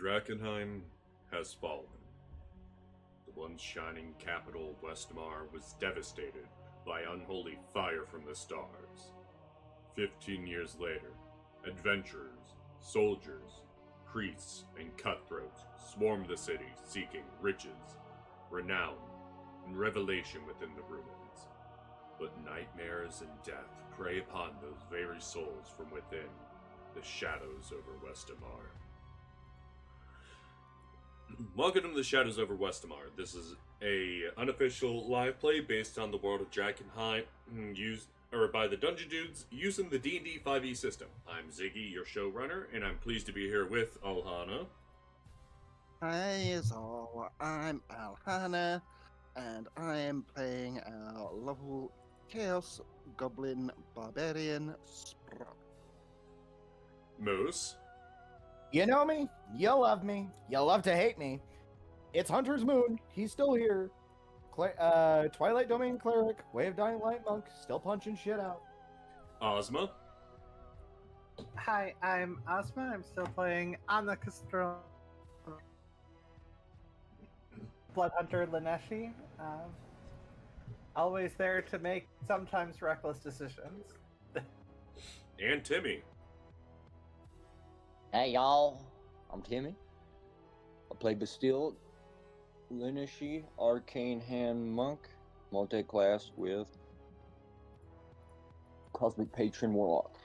Drakkenheim has fallen. The once shining capital of Westemar was devastated by unholy fire from the stars. 15 years later, adventurers, soldiers, priests, and cutthroats swarm the city seeking riches, renown, and revelation within the ruins. But nightmares and death prey upon those very souls from within the shadows over Westemar. Welcome to the Shadows over Westemar. This is a unofficial live play based on the world of Drakkenheim, used by the Dungeon Dudes using the D&D 5e system. I'm Ziggy, your showrunner, and I'm pleased to be here with Alhana. Hey, so I'm Alhana, and I am playing our local Chaos Goblin Barbarian Sprout. Moose. You know me, you love me, you love to hate me. It's Hunter's Moon, he's still here. Twilight Domain Cleric, Way of Dying Light Monk, still punching shit out. Ozma. Hi, I'm Ozma. I'm still playing Anna Castro, Blood Hunter Laneshi. Always there to make sometimes reckless decisions. And Timmy. Hey y'all, I'm Timmy. I play Bastille, Lineshi, Arcane Hand Monk, multi-class with Cosmic Patron Warlock.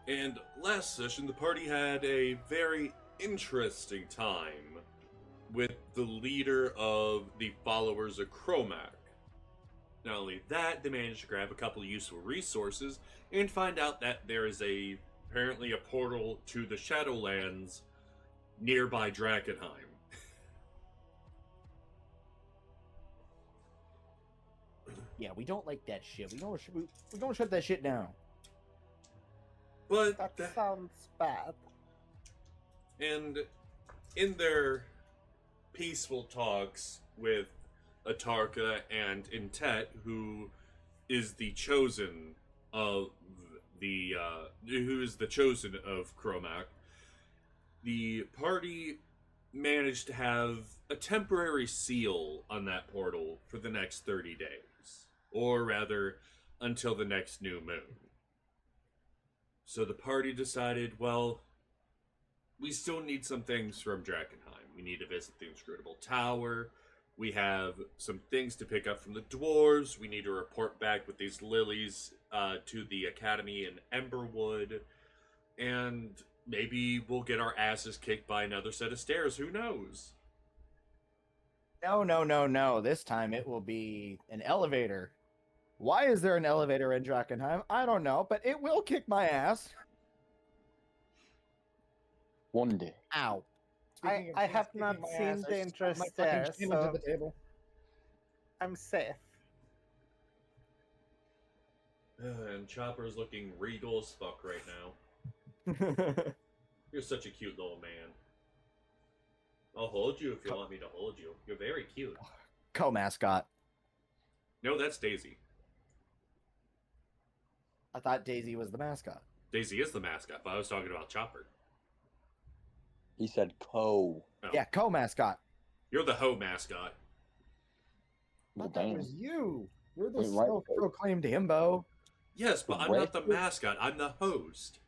And last session, the party had a very interesting time with the leader of the followers of Cromac. Not only that, they managed to grab a couple of useful resources and find out that there is apparently a portal to the Shadowlands nearby Drakkenheim. Yeah, we don't like that shit. We don't shut that shit down. But That sounds bad. and in their peaceful talks with Atarka and Intet, who is the chosen of Cromac, the party managed to have a temporary seal on that portal for the next 30 days. Or rather, until the next new moon. So the party decided, well, we still need some things from Drakkenheim. We need to visit the Inscrutable Tower. We have some things to pick up from the dwarves. We need to report back with these lilies to the academy in Emberwood. And maybe we'll get our asses kicked by another set of stairs. Who knows? No. This time it will be an elevator. Why is there an elevator in Drakkenheim? I don't know, but it will kick my ass. One day. Ow. I have not seen Dangerous Stairs, so the table. I'm safe. And Chopper's looking regal as fuck right now. You're such a cute little man. I'll hold you if you want me to hold you. You're very cute. Co-mascot. No, that's Daisy. I thought Daisy was the mascot. Daisy is the mascot, but I was talking about Chopper. He said co. Oh. Yeah, co-mascot. You're the hoe mascot. I Well, thought that damn. was you. You're the Wait, right. self-proclaimed himbo. Yes, but I'm not the mascot. I'm the host.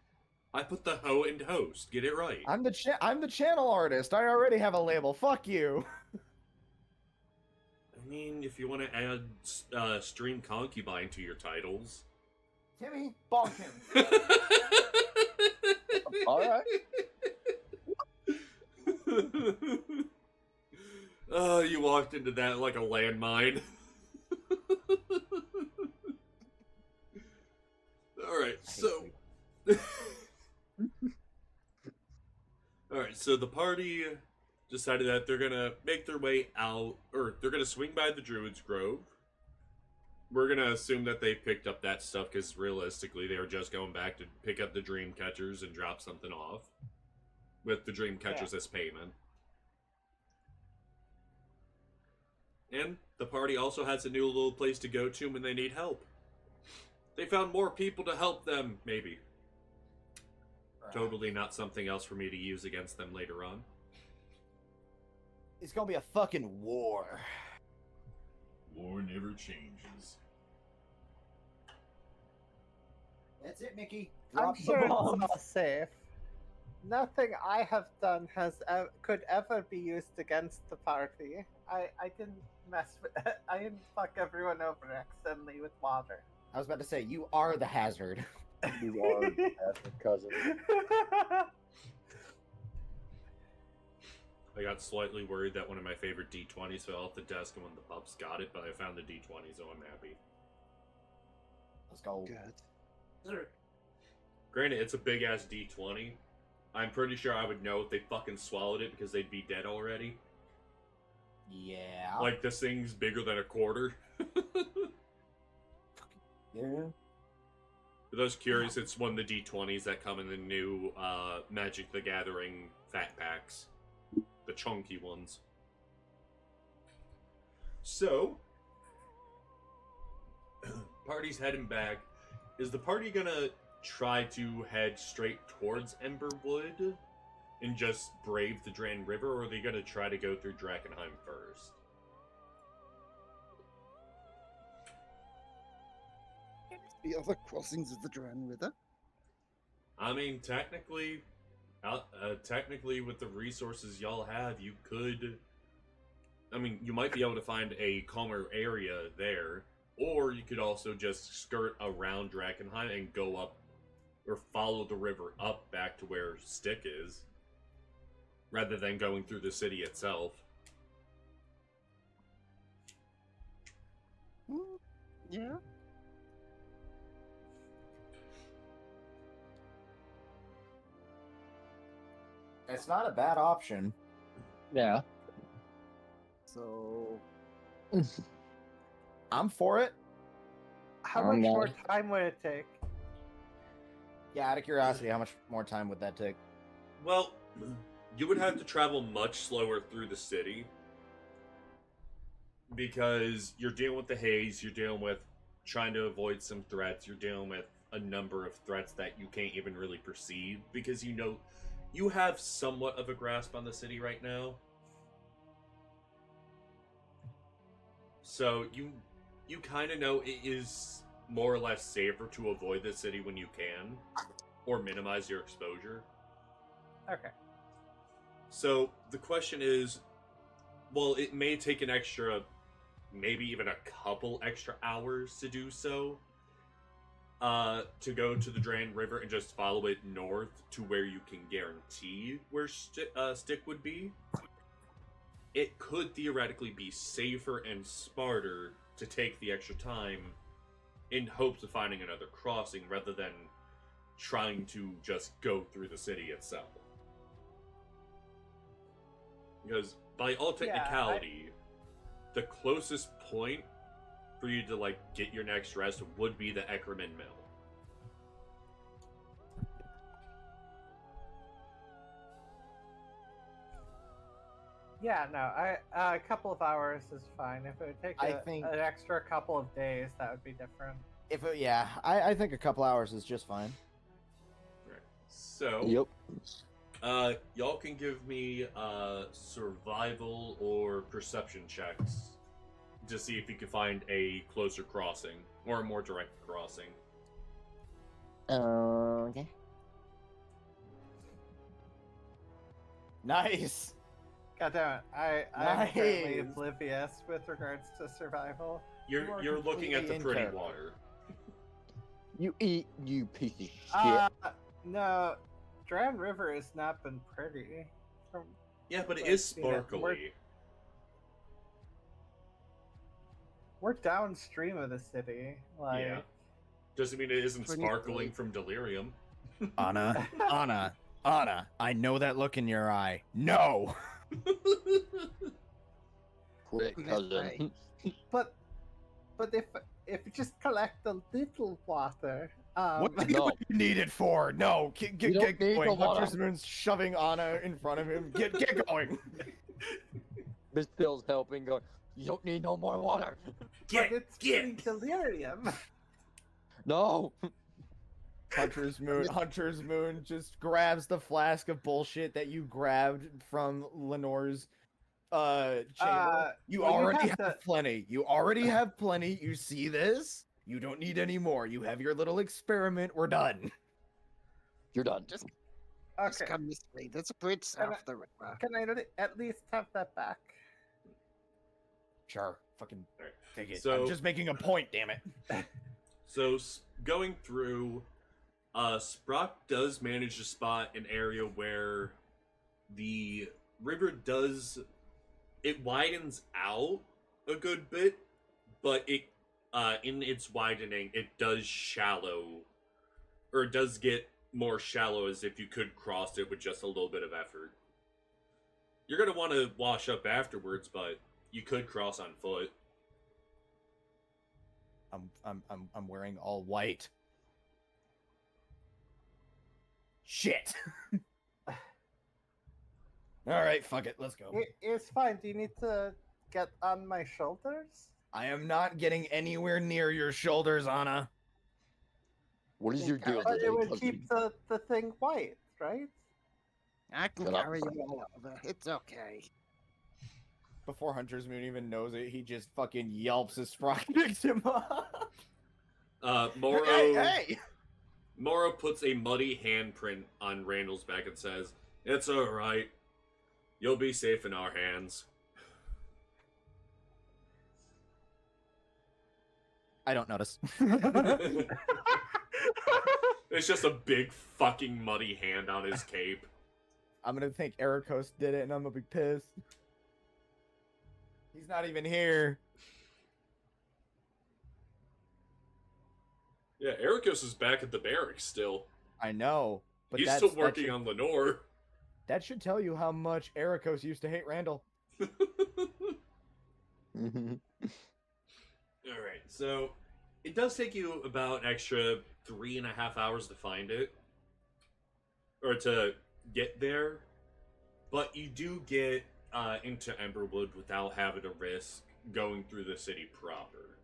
I put the hoe in host. Get it right. I'm the channel artist. I already have a label. Fuck you. I mean, if you want to add stream concubine to your titles. Timmy, bonk him. All right. Oh, you walked into that like a landmine. Alright, so... Alright, so the party decided that they're gonna make their way out, or they're gonna swing by the Druid's Grove. We're gonna assume that they picked up that stuff, because realistically they were just going back to pick up the Dream Catchers and drop something off. With the Dream Catchers as payment. And the party also has a new little place to go to when they need help. They found more people to help them, maybe. Totally not something else for me to use against them later on. It's gonna be a fucking war. War never changes. That's it, Mickey. I'm Drop the sure it's bombs. all safe. Nothing I have done could ever be used against the party. I didn't mess with. I didn't fuck everyone over accidentally with water. I was about to say, you are the hazard. You are the cousin. I got slightly worried that one of my favorite D20s fell off the desk and one of the pups got it, but I found the D20, so I'm happy. Let's go. Good. Granted, it's a big ass D20. I'm pretty sure I would know if they fucking swallowed it because they'd be dead already. Yeah. Like, this thing's bigger than a quarter. Yeah. For those curious, it's one of the D20s that come in the new Magic the Gathering fat packs. The chunky ones. So, party's heading back. Is the party gonna try to head straight towards Emberwood and just brave the Dran River, or are they gonna try to go through Drakkenheim first? The other crossings of the Dran River. I mean, technically, with the resources y'all have, you could. I mean, you might be able to find a calmer area there, or you could also just skirt around Drakkenheim and go up, or follow the river up back to where Stick is, rather than going through the city itself. Yeah. It's not a bad option. Yeah. So I'm for it. How I'm much not- more time would it take? Yeah, out of curiosity, how much more time would that take? Well, you would have to travel much slower through the city, because you're dealing with the haze, you're dealing with trying to avoid some threats, you're dealing with a number of threats that you can't even really perceive, because you know you have somewhat of a grasp on the city right now. So you kind of know it is more or less safer to avoid the city when you can, or minimize your exposure. Okay. So the question is, well, it may take an extra, maybe even a couple extra hours to do so, to go to the Dran River and just follow it north to where you can guarantee where Stick would be. It could theoretically be safer and smarter to take the extra time in hopes of finding another crossing rather than trying to just go through the city itself. Because by all technicality, the closest point for you to like get your next rest would be the Eckerman Mill. Yeah, no, a couple of hours is fine. If it would take an extra couple of days, that would be different. I think a couple hours is just fine. Right. So, Yep. y'all can give me survival or perception checks to see if you can find a closer crossing or a more direct crossing. Okay. Nice. God damn it, I'm apparently oblivious with regards to survival. You're looking at the completely in pretty character. water. You eat, you piece of shit. No, Dran River has not been pretty. Yeah, but it Like, is you know, sparkly. We're downstream of the city. Like, Yeah. Doesn't mean it isn't Pretty sparkling good. from delirium. Anna, Anna, I know that look in your eye. No. Quit, cousin. but if you just collect a little water, What do No. you need it for? No, get You don't need going. the water. Hutcherson's shoving Anna in front of him. Get going. Miss Bill's helping, going, you don't need no more water. but it's pretty delirium. No. Hunter's Moon just grabs the flask of bullshit that you grabbed from Lenore's chamber. You well, you already have have to- plenty. You already have plenty. You see this? You don't need any more. You have your little experiment. We're done. You're done. Just Okay. come this way. There's a bridge south of the river. Can I at least have that back? Sure. Fucking Alright. take it. So- I'm just making a point, damn it. So going through, Sprock does manage to spot an area where the river it widens out a good bit, but it in its widening it does get more shallow, as if you could cross it with just a little bit of effort. You're gonna want to wash up afterwards, but you could cross on foot. I'm wearing all white. Shit. All right, fuck it. Let's go. It's fine. Do you need to get on my shoulders? I am not getting anywhere near your shoulders, Anna. What is your deal But today, it would cousin? keep the thing white, right? I can Shut up. carry you all over. It's okay. Before Hunter's Moon even knows it, he just fucking yelps as Sprock picks him up. Moro Hey! Moro puts a muddy handprint on Randall's back and says, "It's alright. You'll be safe in our hands." I don't notice. It's just a big fucking muddy hand on his cape. I'm gonna think Ericos did it, and I'm gonna be pissed. He's not even here. Yeah, Ericos is back at the barracks still. I know, but He's still working on Lenore. That should tell you how much Ericos used to hate Randall. Mhm. Alright, so it does take you about an extra 3.5 hours to find it. Or to get there. But you do get into Emberwood without having to risk going through the city proper.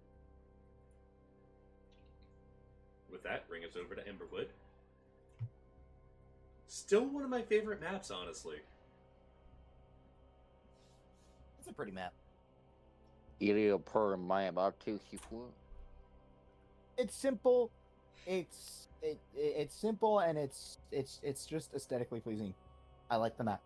With that, bring us over to Emberwood. Still one of my favorite maps, honestly. It's a pretty map. It's simple. It's simple, and it's just aesthetically pleasing. I like the map.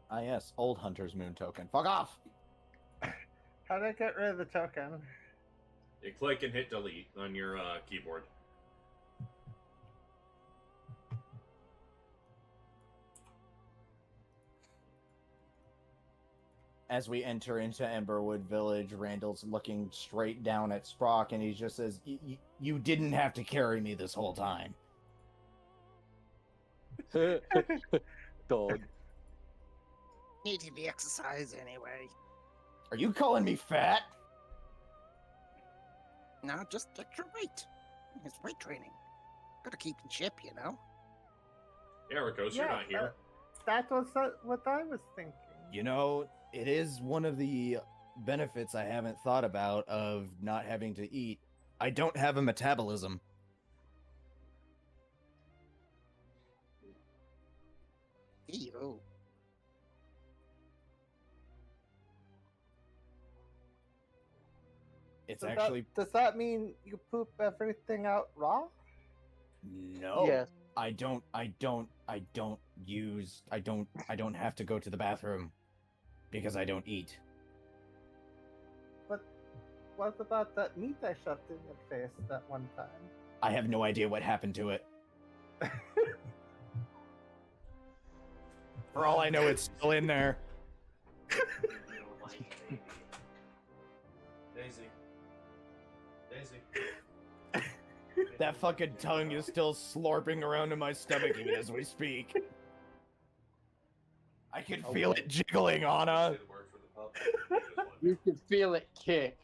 Ah, yes, old Hunter's Moon token. Fuck off! How do I get rid of the token? You click and hit delete on your keyboard. As we enter into Emberwood Village, Randall's looking straight down at Sprock, and he just says, "You didn't have to carry me this whole time." Dog. Needed the exercise anyway. Are you calling me fat? No, just extra weight. It's weight training. Gotta keep in shape, you know. Ericos, you're not here. That was what I was thinking. You know, it is one of the benefits I haven't thought about of not having to eat. I don't have a metabolism. Ew. It's So actually does that mean you poop everything out raw? no. Yes. I don't have to go to the bathroom because I don't eat. But what about that meat I shoved in your face that one time? I have no idea what happened to it. For all I know, it's still in there. Daisy. Daisy. That fucking tongue is still slurping around in my stomach even as we speak. I can feel it jiggling, Anna. Say the word for the pup. You just want- You can feel it kick.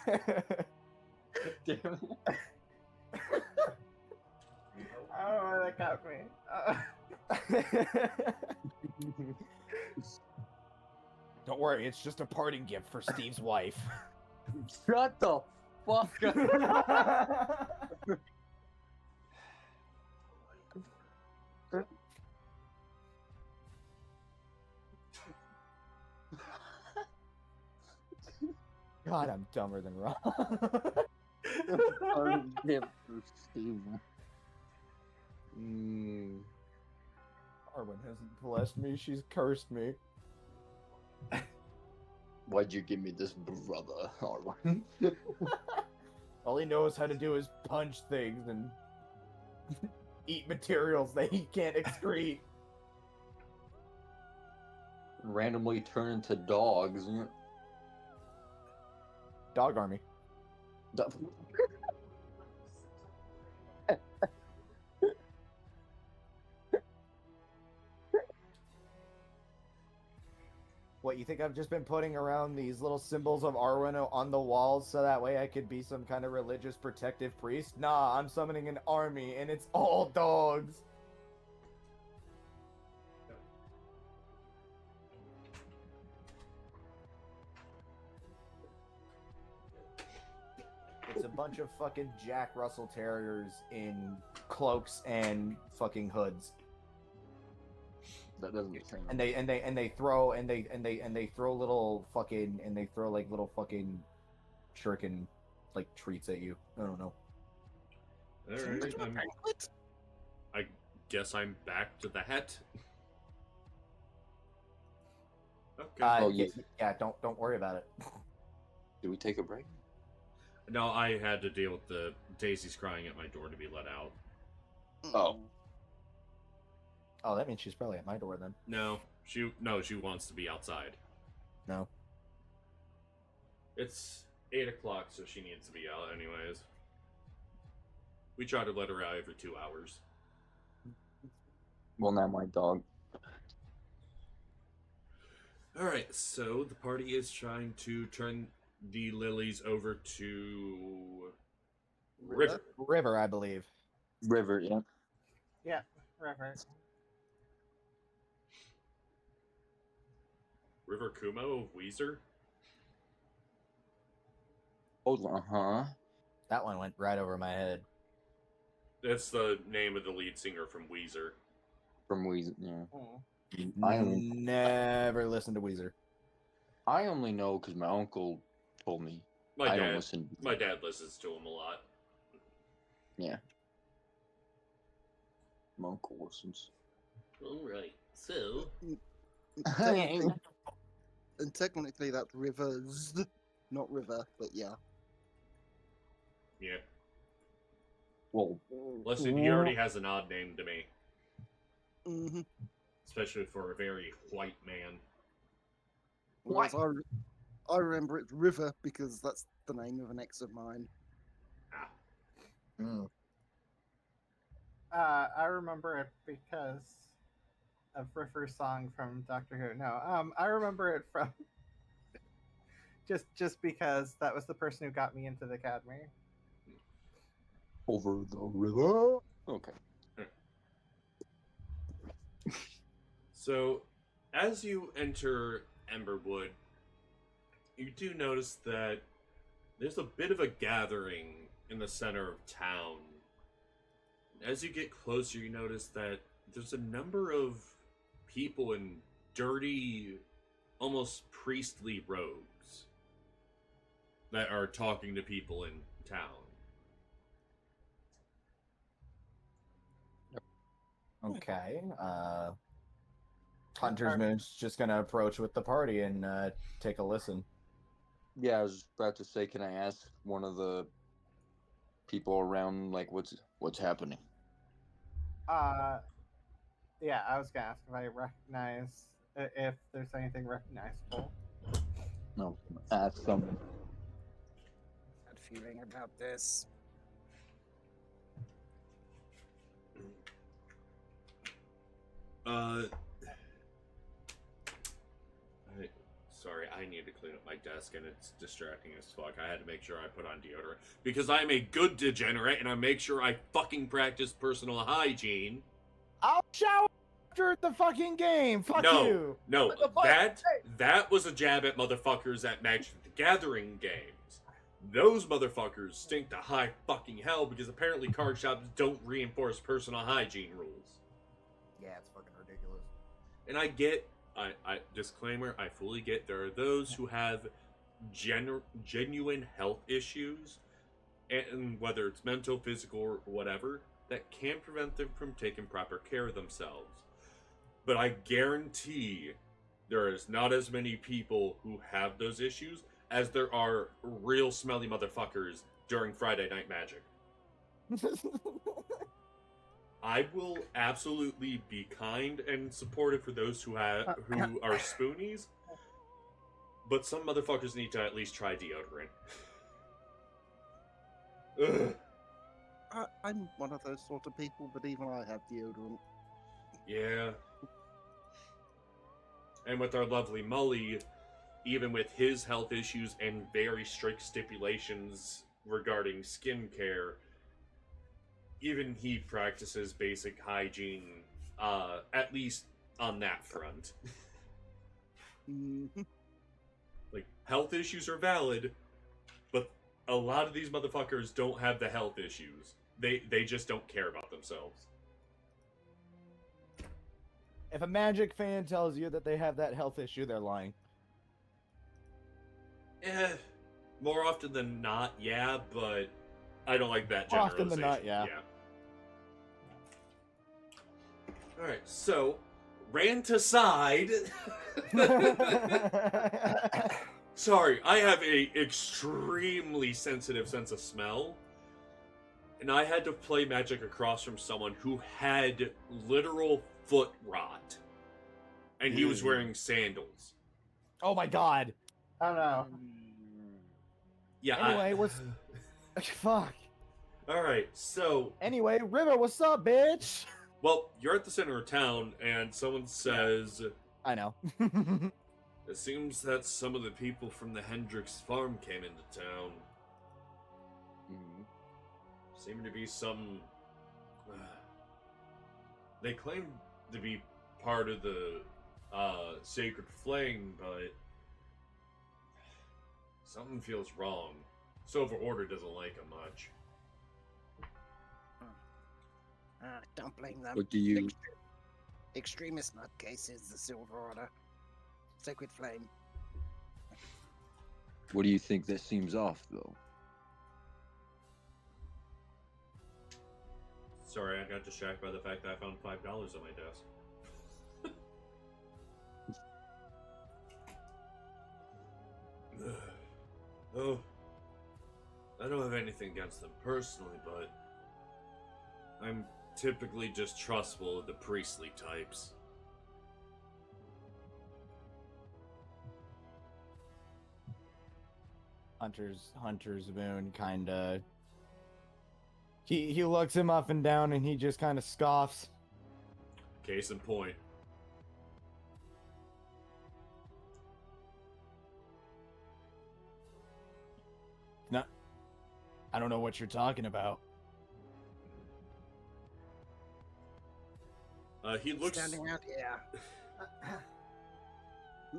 Damn it. I don't know why that got me. Don't worry, it's just a parting gift for Steve's wife. Shut the fuck up. God, I'm dumber than Ron. Parting gift for Steve. Mm. Arwen hasn't blessed me, she's cursed me. Why'd you give me this brother, Arwen? All he knows how to do is punch things and eat materials that he can't excrete. Randomly turn into dogs. Dog army. What, you think I've just been putting around these little symbols of Arwen on the walls so that way I could be some kind of religious protective priest? Nah, I'm summoning an army and it's all dogs. It's a bunch of fucking Jack Russell Terriers in cloaks and fucking hoods. That doesn't sound. And they throw little fucking shuriken like treats at you. I don't know. All Seems right, like a banquet. I guess I'm back to the het. Okay. Oh, Yeah, don't worry about it. Do we take a break? No, I had to deal with the Daisy's crying at my door to be let out. Oh. Oh, that means she's probably at my door then. No, she wants to be outside. No. It's 8 o'clock, so she needs to be out anyways. We try to let her out every 2 hours. Well, not my dog. Alright, so the party is trying to turn the lilies over to River. River, I believe. River, yeah. Yeah, River. River Kumo of Weezer? Oh, uh-huh. That one went right over my head. That's the name of the lead singer from Weezer. From Weezer, yeah. Hmm. I only, Never listened to Weezer. I only know because my uncle told me. My I dad, don't listen. my dad listens to him a lot. Yeah. My uncle listens. Alright, so... And technically that's rivers, not river, but yeah. Yeah. Well, Listen, he already has an odd name to me. Mm-hmm. Especially for a very white man. Whereas I remember it's river because that's the name of an ex of mine. Ah. Mm. I remember it because of River's song from Doctor Who. No, I remember it from just because that was the person who got me into the academy. over the river. Okay. So, as you enter Emberwood, you do notice that there's a bit of a gathering in the center of town. As you get closer, you notice that there's a number of people in dirty, almost priestly robes that are talking to people in town. Okay. Hunter's Moon's just gonna approach with the party and take a listen. Yeah, I was about to say, can I ask one of the people around, like, what's happening? Yeah, I was gonna ask if I recognize if there's anything recognizable. No, ask someone. Had a feeling about this. Alright, Sorry, I need to clean up my desk and it's distracting as fuck. I had to make sure I put on deodorant. Because I'm a good degenerate and I make sure I fucking practice personal hygiene. I'll shower after the fucking game. Fuck No, you. no, What the fuck? that was a jab at motherfuckers at Magic the Gathering games. Those motherfuckers stink to high fucking hell because apparently card shops don't reinforce personal hygiene rules. Yeah, it's fucking ridiculous. And I get, disclaimer, I fully get there are those who have genuine health issues, and whether it's mental, physical, or whatever, that can prevent them from taking proper care of themselves. But I guarantee there is not as many people who have those issues as there are real smelly motherfuckers during Friday Night Magic. I will absolutely be kind and supportive for those who are spoonies, but some motherfuckers need to at least try deodorant. Ugh. I'm one of those sort of people, but even I have deodorant. Yeah. And with our lovely Mully, even with his health issues and very strict stipulations regarding skincare, even he practices basic hygiene, at least on that front. Like, health issues are valid, but a lot of these motherfuckers don't have the health issues. They just don't care about themselves. If a Magic fan tells you that they have that health issue, they're lying. More often than not, yeah, but I don't like that More generalization. often than not, yeah. Alright, so, rant aside... Sorry, I have a extremely sensitive sense of smell. And I had to play Magic across from someone who had literal foot rot. And he was wearing sandals. Oh my god. Oh no. Yeah. Anyway, what's... Fuck. Alright, so... Anyway, River, what's up, bitch? Well, you're at the center of town, and someone says... I know. It seems that some of the people from the Hendricks farm came into town. Seemed to be some... They claim to be part of the Sacred Flame, but... Something feels wrong. Silver Order doesn't like him much. Don't blame them. What do you... Extremist nutcases, the Silver Order. Sacred Flame. What do you think that seems off, though? Sorry, I got distracted by the fact that I found $5 on my desk. Oh, I don't have anything against them personally, but I'm typically just trustful of the priestly types. Hunter's Moon kinda... He looks him up and down and he just kind of scoffs. Case in point. No, I don't know what you're talking about. He looks... Standing out here.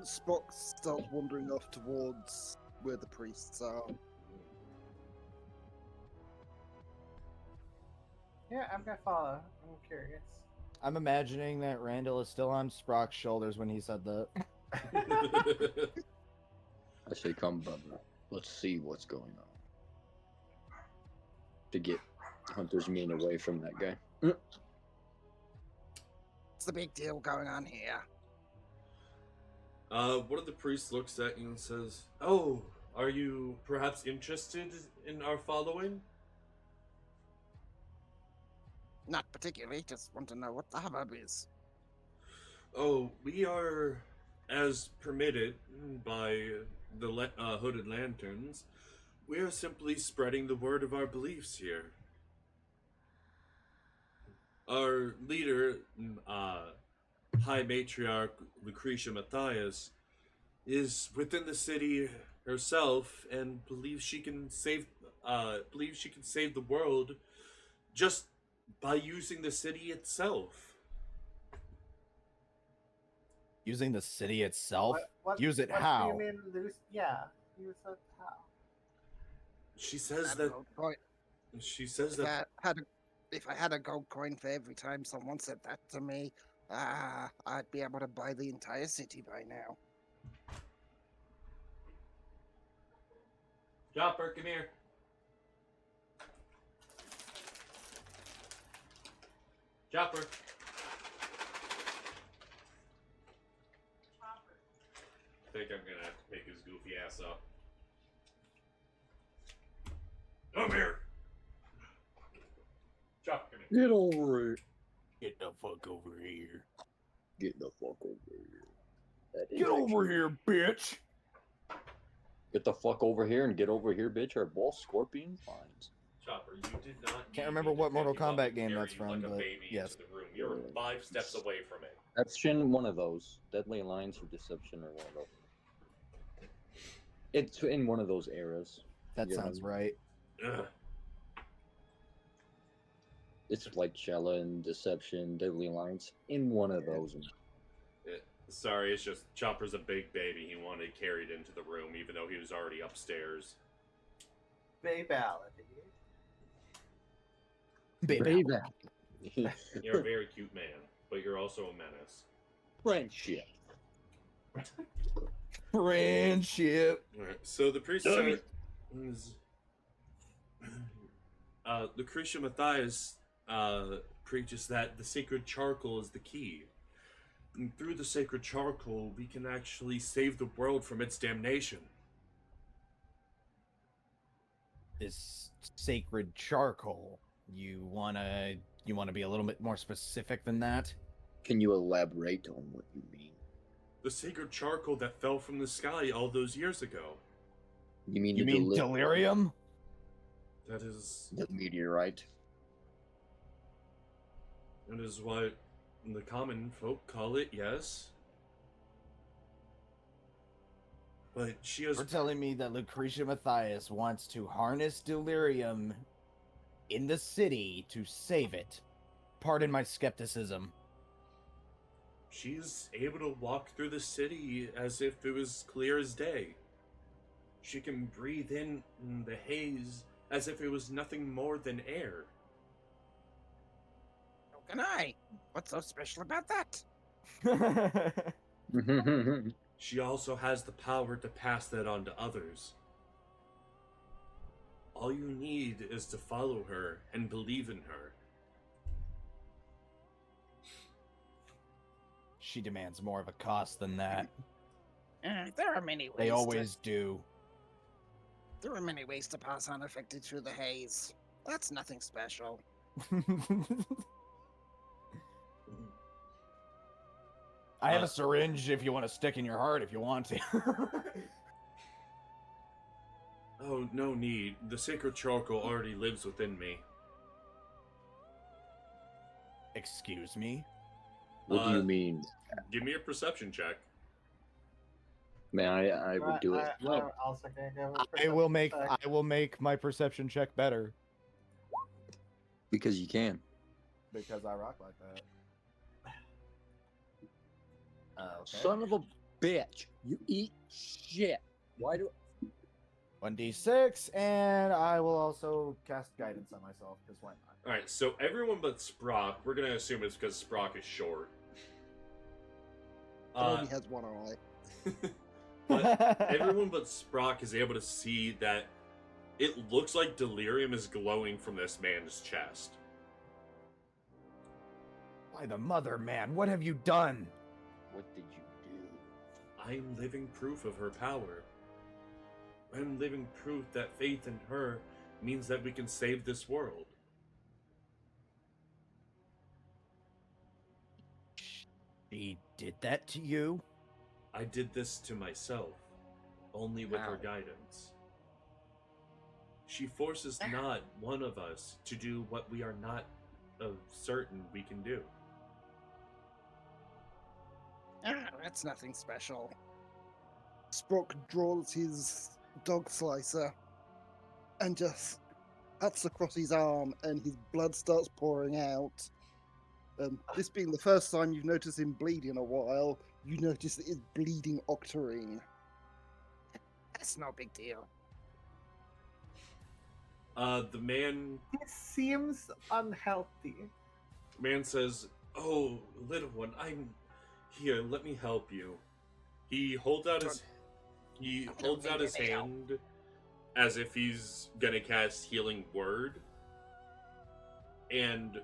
Spock starts wandering off towards where the priests are. Yeah, I'm gonna follow. I'm curious. I'm imagining that Randall is still on Sprock's shoulders when he said that. I say, come, brother. Let's see what's going on. To get Hunter's Moon away from that guy. What's the big deal going on here? One of the priests looks at you and says, "Oh, are you perhaps interested in our following?" Not particularly, just want to know what the hubbub is. Oh, we are, as permitted by the Hooded Lanterns, we are simply spreading the word of our beliefs here. Our leader, High Matriarch Lucretia Matthias, is within the city herself and believes she can save the world just by using the city itself. Using the city itself? What, Use it what how? do you mean loose? Yeah, use it how? She says Had a that gold coin. she says If that if I had a gold coin for every time someone said that to me, I'd be able to buy the entire city by now. Chopper, come here. Chopper. I think I'm gonna have to pick his goofy ass up. Come here. Chopper, come here. Get over it. Get the fuck over here. Get the fuck over here. That is Get over actually- here, bitch! Get the fuck over here and get over here, bitch, are both scorpion lines. Chopper, you did not. Can't remember what Mortal Kombat game that's from, like a but baby yes. into the room. You're 5 steps away from it. Deception, one of those. Deadly Alliance or Deception or one of those. It's in one of those eras. That Yeah. sounds right. Ugh. It's like Shella and Deception, Deadly Alliance, in one of those. Sorry, it's just Chopper's a big baby. He wanted carried into the room, even though he was already upstairs. Babality. Baby. You're a very cute man, but you're also a menace. Friendship. Friendship. Alright, so the priest Dummy. says, Lucretia Matthias preaches that the sacred charcoal is the key. And through the sacred charcoal, we can actually save the world from its damnation. This sacred charcoal. You wanna be a little bit more specific than that? Can you elaborate on what you mean? The sacred charcoal that fell from the sky all those years ago. You mean You mean delirium? That is the meteorite? what the common folk call it, yes. But she has You're telling me that Lucretia Matthias wants to harness delirium in the city to save it. Pardon my skepticism. She's able to walk through the city as if it was clear as day. She can breathe in the haze as if it was nothing more than air. So can I? What's so special about that? She also has the power to pass that on to others. All you need is to follow her and believe in her. She demands more of a cost than that. There are many ways. They always do. There are many ways to pass unaffected through the haze. That's nothing special. I have a syringe if you want to stick in your heart if you want to. Oh, no need. The sacred charcoal already lives within me. Excuse me? What do you mean? Give me a perception check. Man, I would do it. I'm also gonna go with I will make my perception check better. Because you can. Because I rock like that. Okay. Son of a bitch. You eat shit. Why do 1d6, and I will also cast guidance on myself, because why not? Alright, so everyone but Sprock, we're gonna assume it's because Sprock is short. Only has one eye. But everyone but Sprock is able to see that it looks like delirium is glowing from this man's chest. By the mother, man, what have you done? What did you do? I'm living proof of her power. I'm living proof that faith in her means that we can save this world. She did that to you? I did this to myself, only with her How? guidance. She forces not one of us to do what we are not certain we can do. That's nothing special. Sprock draws his dog slicer and just cuts across his arm, and his blood starts pouring out. This being the first time you've noticed him bleed in a while, you notice that it's bleeding octarine. That's no big deal. The man He seems unhealthy. says, "Oh, little one, I'm here. Let me help you." He holds out his hand as if he's gonna cast Healing Word, and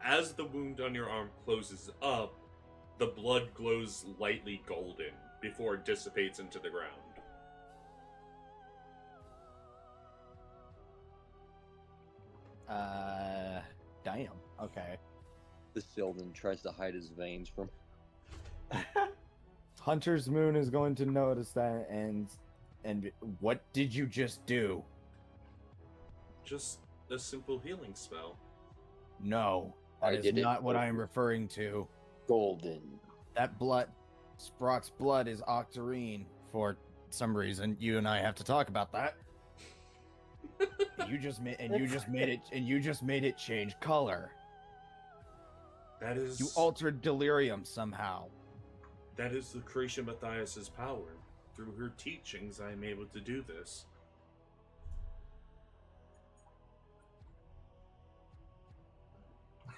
as the wound on your arm closes up, the blood glows lightly golden before it dissipates into the ground. Damn. Okay. The Sylvan tries to hide his veins from. Hunter's Moon is going to notice that, and what did you just do? Just a simple healing spell. No, I that is did it not what for I am you. referring to. Golden. That blood, Sprock's blood is octarine. For some reason, you and I have to talk about that. You just made it change color. That is You altered delirium somehow. That is Lucretia Matthias's power. Through her teachings, I am able to do this.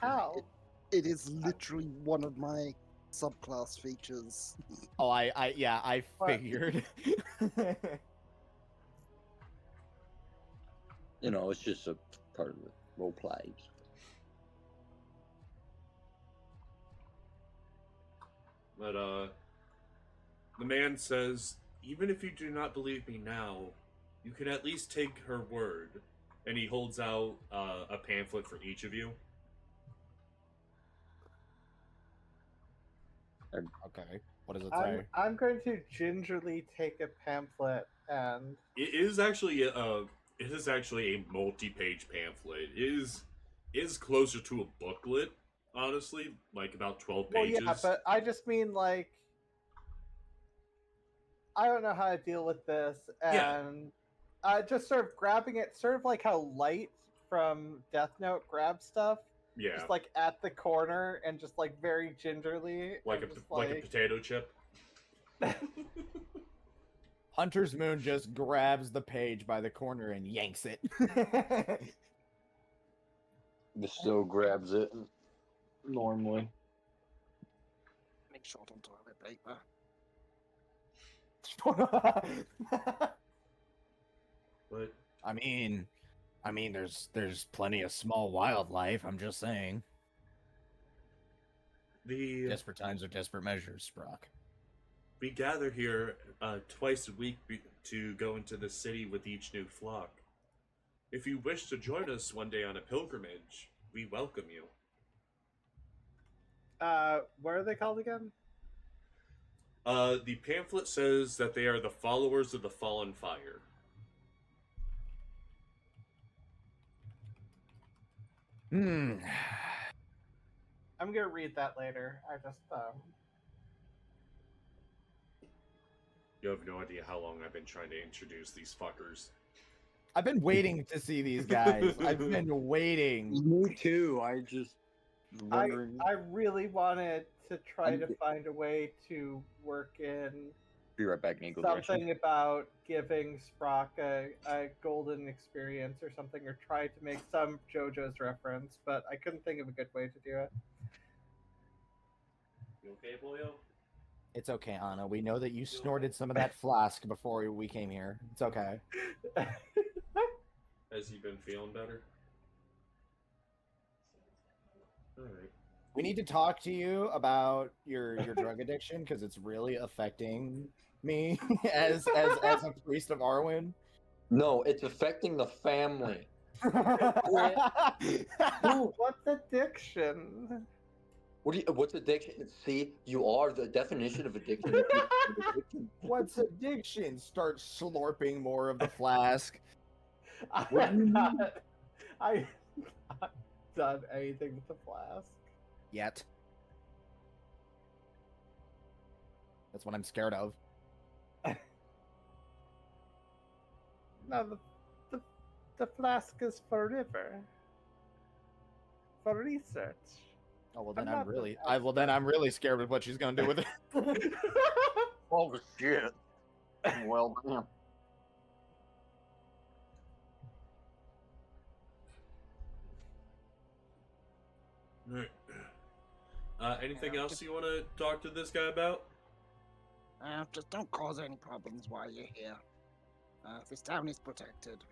How? It is literally one of my subclass features. Oh, I What? figured. You know, it's just a part of the role plays. But, the man says, even if you do not believe me now, you can at least take her word. And he holds out a pamphlet for each of you. Okay, what does it say? I'm going to gingerly take a pamphlet and It is actually a multi-page pamphlet. It is closer to a booklet, honestly, like about 12 well, pages. yeah, but I just mean like I don't know how to deal with this, Yeah. and just sort of grabbing it, sort of like how Light from Death Note grabs stuff, Yeah, just like at the corner and just like very gingerly, like and a just, like a potato chip. Hunter's Moon just grabs the page by the corner and yanks it. The still grabs it normally. Make short on toilet paper. But I mean, there's plenty of small wildlife. I'm just saying. Desperate times are desperate measures, Sprock. we gather here twice a week to go into the city with each new flock. If you wish to join us one day on a pilgrimage, we welcome you. what are they called again? The pamphlet says that they are the followers of the fallen fire. I'm gonna read that later. I just You have no idea how long I've been trying to introduce these fuckers. I've been waiting to see these guys. I've been waiting. Me too. I just wondering. I really wanted to try to I'm- find a way to work in Be right back, Nico. something about giving Sprock a golden experience or something, or try to make some JoJo's reference, but I couldn't think of a good way to do it. You okay, boyo? It's okay, Anna. We know that you snorted some of that flask before we came here. It's okay. Has he been feeling better? Alright. We need to talk to you about your drug addiction because it's really affecting me as a priest of Arwen. No, it's affecting the family. What's addiction? What's addiction? See, you are the definition of addiction. What's addiction? Start slurping more of the flask. I've not done anything with the flask. Yet. That's what I'm scared of. No, the flask is for River. For research. Oh well, I'm then I'm not an really, expert. then I'm really scared of what she's gonna do with it. Oh shit. Well, damn. Alright. Anything Yeah, else just- you want to talk to this guy about? Just don't cause any problems while you're here. This town is protected.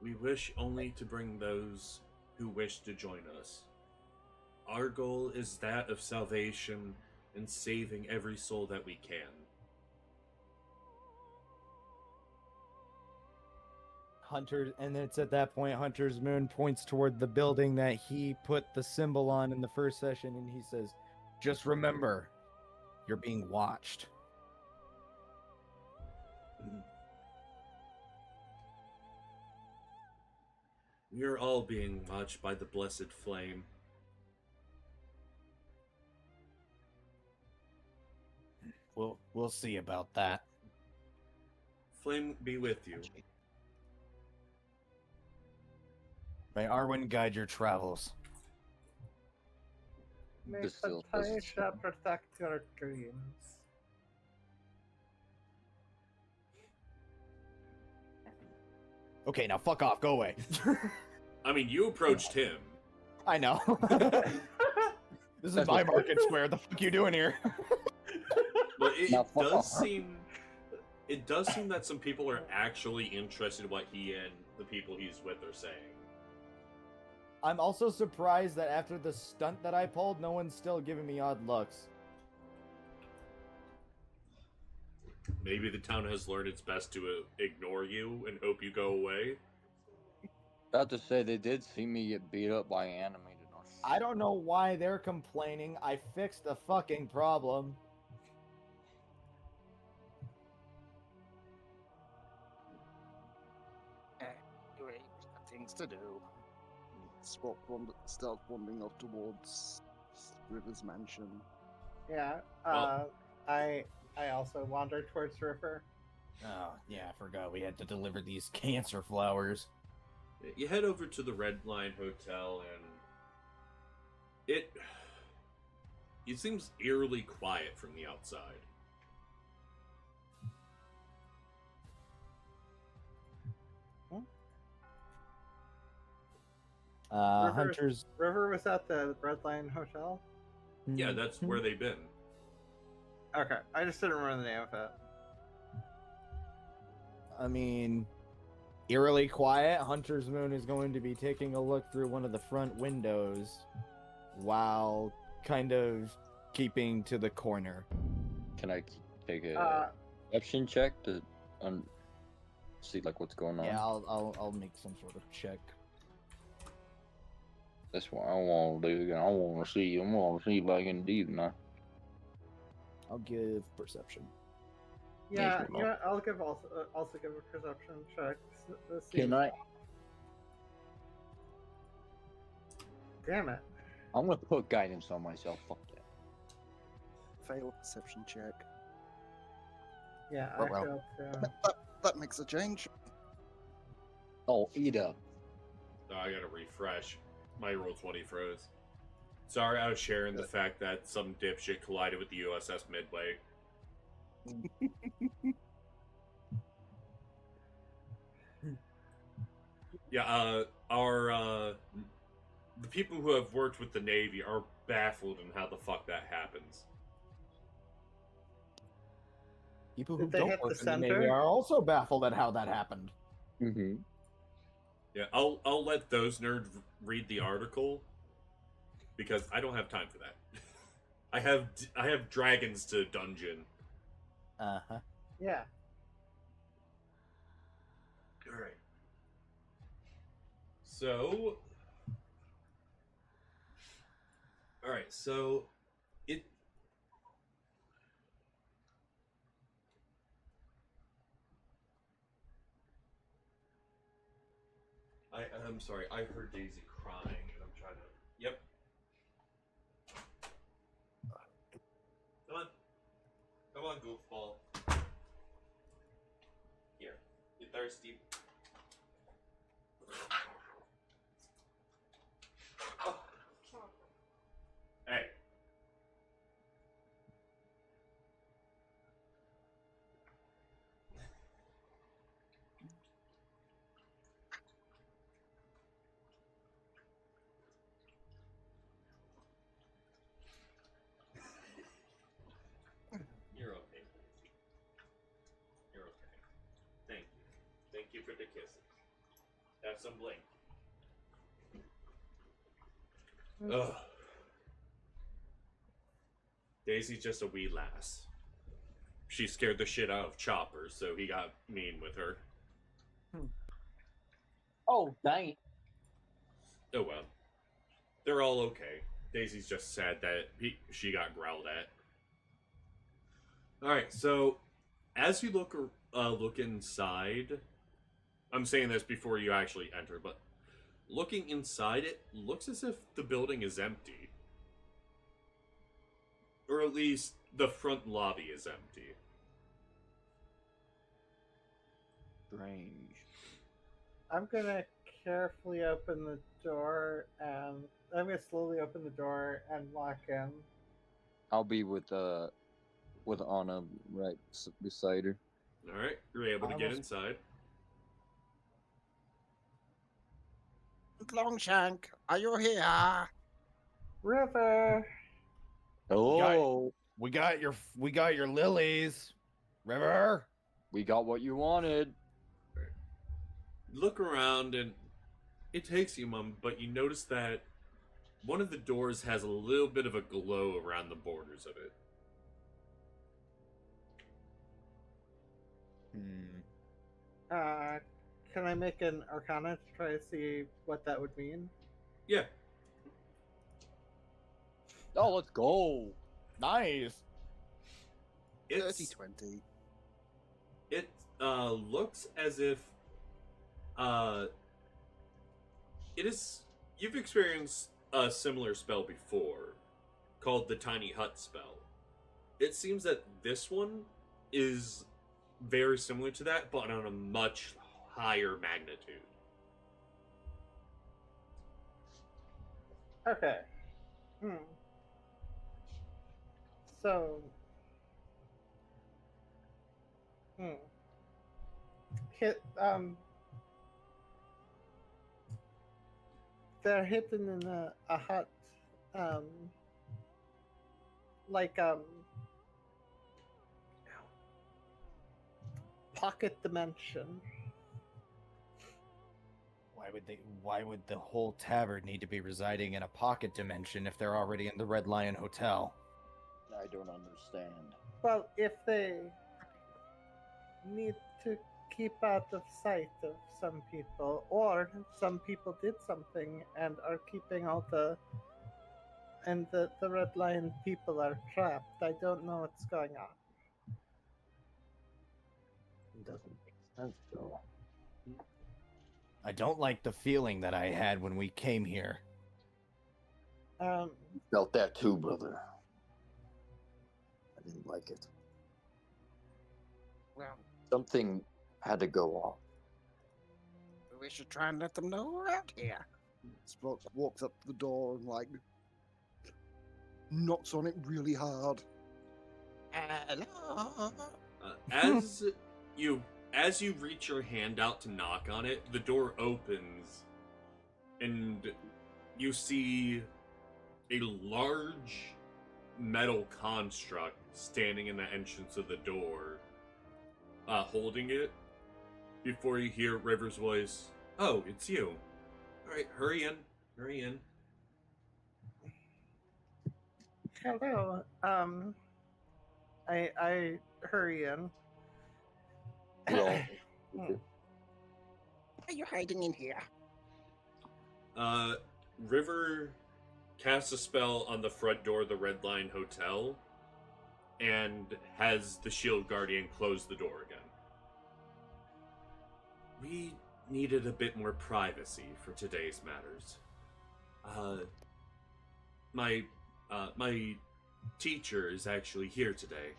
We wish only to bring those who wish to join us. Our goal is that of salvation and saving every soul that we can. Hunter, and it's at that point Hunter's Moon points toward the building that he put the symbol on in the first session, and he says, "Just remember, you're being watched." We are all being watched by the blessed flame. We'll see about that. Flame be with you. May Arwen guide your travels. May This still doesn't- Fantasia protect your dreams. Okay, now fuck off. Go away. I mean, you approached him. I know. This is That's my what- market square. The fuck you doing here? But it Now, fuck does off. seem... It does seem that some people are actually interested in what he and the people he's with are saying. I'm also surprised that after the stunt that I pulled, no one's still giving me odd looks. Maybe the town has learned it's best to ignore you and hope you go away. About to say they did see me get beat up by animated. I don't know why they're complaining. I fixed the fucking problem. Anyway, things to do. Start wandering off towards River's mansion. Yeah. Well- I also wandered towards River. Oh, yeah, I forgot we had to deliver these cancer flowers. You head over to the Red Line Hotel, and it seems eerily quiet from the outside. River- Hunter's... River was at the Red Line Hotel. Yeah, that's where they've been. Okay, I just didn't remember the name of it. I mean, eerily quiet. Hunter's Moon is going to be taking a look through one of the front windows while kind of keeping to the corner. Can I take a Uh, perception check to see like what's going on? Yeah, I'll make some sort of check. That's what I want to do. I want to see. I want to see if I can do now. I'll give perception. yeah, Thanks, yeah. I'll give also give a perception check. Can I? Damn it! I'm gonna put guidance on myself. Fuck that. Fail perception check. Yeah, I Well. failed too. That makes a change. Oh, eat up. Oh, I gotta refresh. My Roll20 froze. Sorry, I was sharing the fact that some dipshit collided with the USS Midway. Yeah, the people who have worked with the Navy are baffled in how the fuck that happens. People who Did they don't hit the work in the Navy center? are also baffled at how that happened. Mm-hmm. Yeah, I'll let those nerds read the article because I don't have time for that. I have dragons to dungeon. Uh-huh. Yeah. All right. So, all right. So, it. I'm sorry. I heard Daisy crying, and I'm trying to. Yep. Come on. Come on, goofball. Here. thirsty. Hey. You're okay, Daisy. You're okay. Thank you. Thank you for the kisses. Have some blink. Ugh. Daisy's just a wee lass. She scared the shit out of Chopper, so he got mean with her. Oh, dang. Oh well. They're all okay. Daisy's just sad that she got growled at. Alright, so as you look inside, I'm saying this before you actually enter, but looking inside, it looks as if the building is empty. Or at least the front lobby is empty. Strange. I'm gonna carefully open the door, and I'm gonna slowly open the door and walk in. I'll be with Anna right beside her. Alright, you're able to get inside. Longshank, are you here? River. Hello. We got your lilies, River. We got what you wanted. Look around, and it takes you a moment, but you notice that one of the doors has a little bit of a glow around the borders of it. Can I make an Arcana to try to see what that would mean? Yeah. Oh, let's go. Nice. It's 30-20. It looks as if it is. You've experienced a similar spell before, called the Tiny Hut spell. It seems that this one is very similar to that, but on a much higher magnitude. Okay. So. They're hidden in a hut, like pocket dimension. Why would the whole tavern need to be residing in a pocket dimension if they're already in the Red Lion Hotel? I don't understand. Well, if they need to keep out of sight of some people, or some people did something and are keeping all the Red Lion people are trapped. I don't know what's going on. It doesn't make sense, though. I don't like the feeling that I had when we came here. Felt that too, brother. I didn't like it. Well, Something had to go off. we should try and let them know we're out here. Spock walks up to the door and, like, knocks on it really hard. Hello? As you reach your hand out to knock on it, the door opens, and you see a large metal construct standing in the entrance of the door, holding it, before you hear River's voice. Oh, it's you. Alright, hurry in. Hurry in. Hello. I hurry in. Well, Are you hiding in here? River casts a spell on the front door of the Red Lion Hotel and has the Shield Guardian close the door again. We needed a bit more privacy for today's matters. My teacher is actually here today.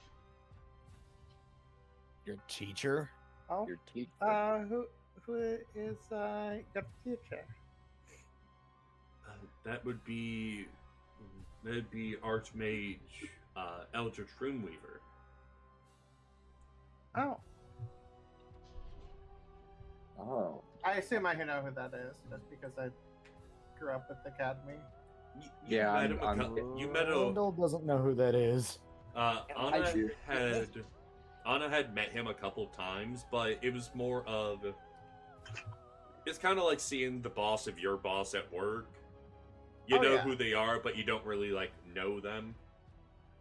Your teacher? Oh, Your teacher. who is your teacher? That'd be Archmage Eldritch Runeweaver. Oh, Oh. I assume I know who that is, just because I grew up with the academy. Yeah, You met a Randall doesn't know who that is. Anna do. had met him a couple of times, but it was more of it's kind of like seeing the boss of your boss at work. You Oh, know yeah. who they are, but you don't really like know them.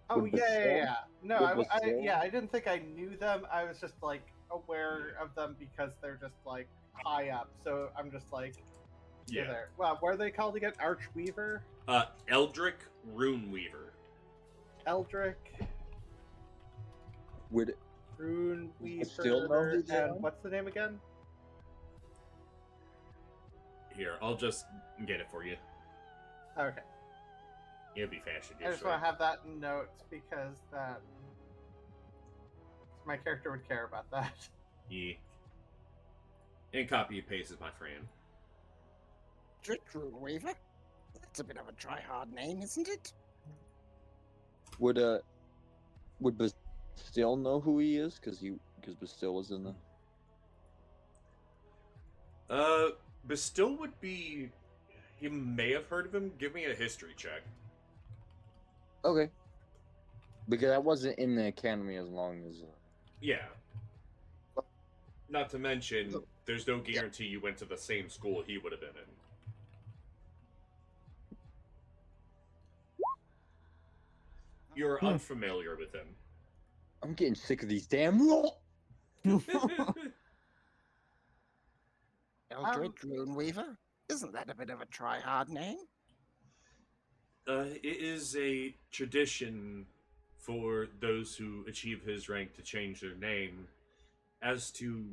Oh With yeah, yeah, Bastille? yeah. No, With Bastille? I didn't think I knew them. I was just like aware of them because they're just like high up. So I'm just like, you're Yeah. there. Well, what are they called again? Archweaver, Eldritch Runeweaver. Eldrick, Would Runeweaver, Still know who they and are? what's the name again? Here, I'll just get it for you. Okay, It'll be faster. I just want to have that in notes because that my character would care about that. Yeah. And copy and paste is my friend. Runeweaver? That's a bit of a try-hard name, isn't it? would Bastille know who he is? Because Bastille was in the. Bastille would be. You may have heard of him. Give me a history check. Okay. Because I wasn't in the academy as long as. Yeah. Not to mention, there's no guarantee you went to the same school he would have been in. You're unfamiliar with him. I'm getting sick of these damn. Eldritch Runeweaver? Isn't that a bit of a try-hard name? It is a tradition for those who achieve his rank to change their name as to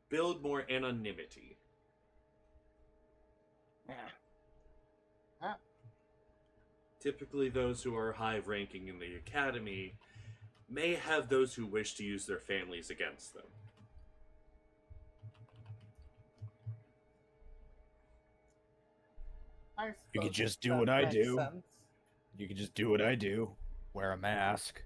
build more anonymity. Yeah. Typically, those who are high ranking in the academy may have those who wish to use their families against them. I You could suppose just do that what I makes do. sense. You could just do what I do. Wear a mask.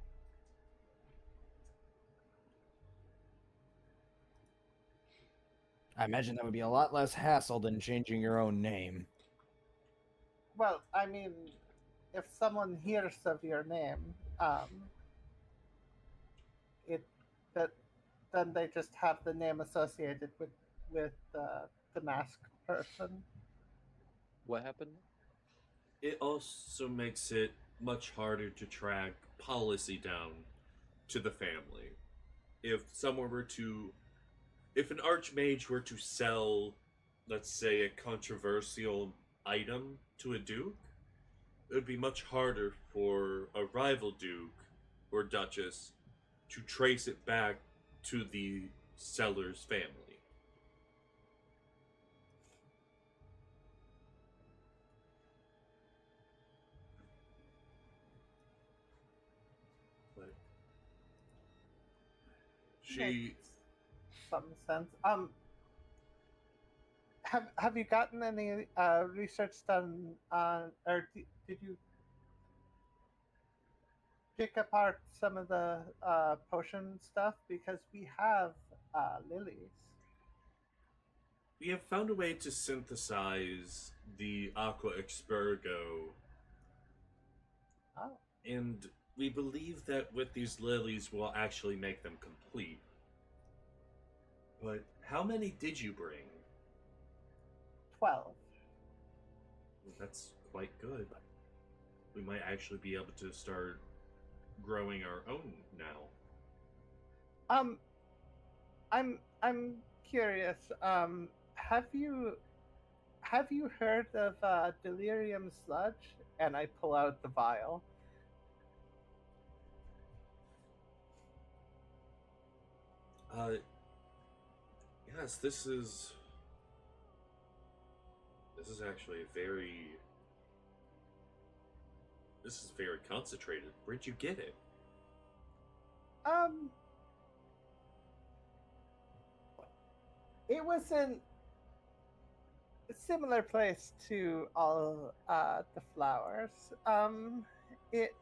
I imagine that would be a lot less hassle than changing your own name. Well, I mean, if someone hears of your name, then they just have the name associated with the masked person. What happened? It also makes it much harder to track policy down to the family. If an archmage were to sell, let's say, a controversial item to a duke, it would be much harder for a rival duke or duchess to trace it back to the seller's family. But she Makes some sense. Have you gotten any research done on, or did you pick apart some of the potion stuff? Because we have lilies. We have found a way to synthesize the Aqua Expurgo, Oh, and we believe that with these lilies we'll actually make them complete. But how many did you bring? 12. That's quite good. We might actually be able to start growing our own now. I'm curious. Have you heard of delirium sludge? And I pull out the vial. Yes, this is actually this is very concentrated. Where'd you get it? It was in a similar place to all the flowers. It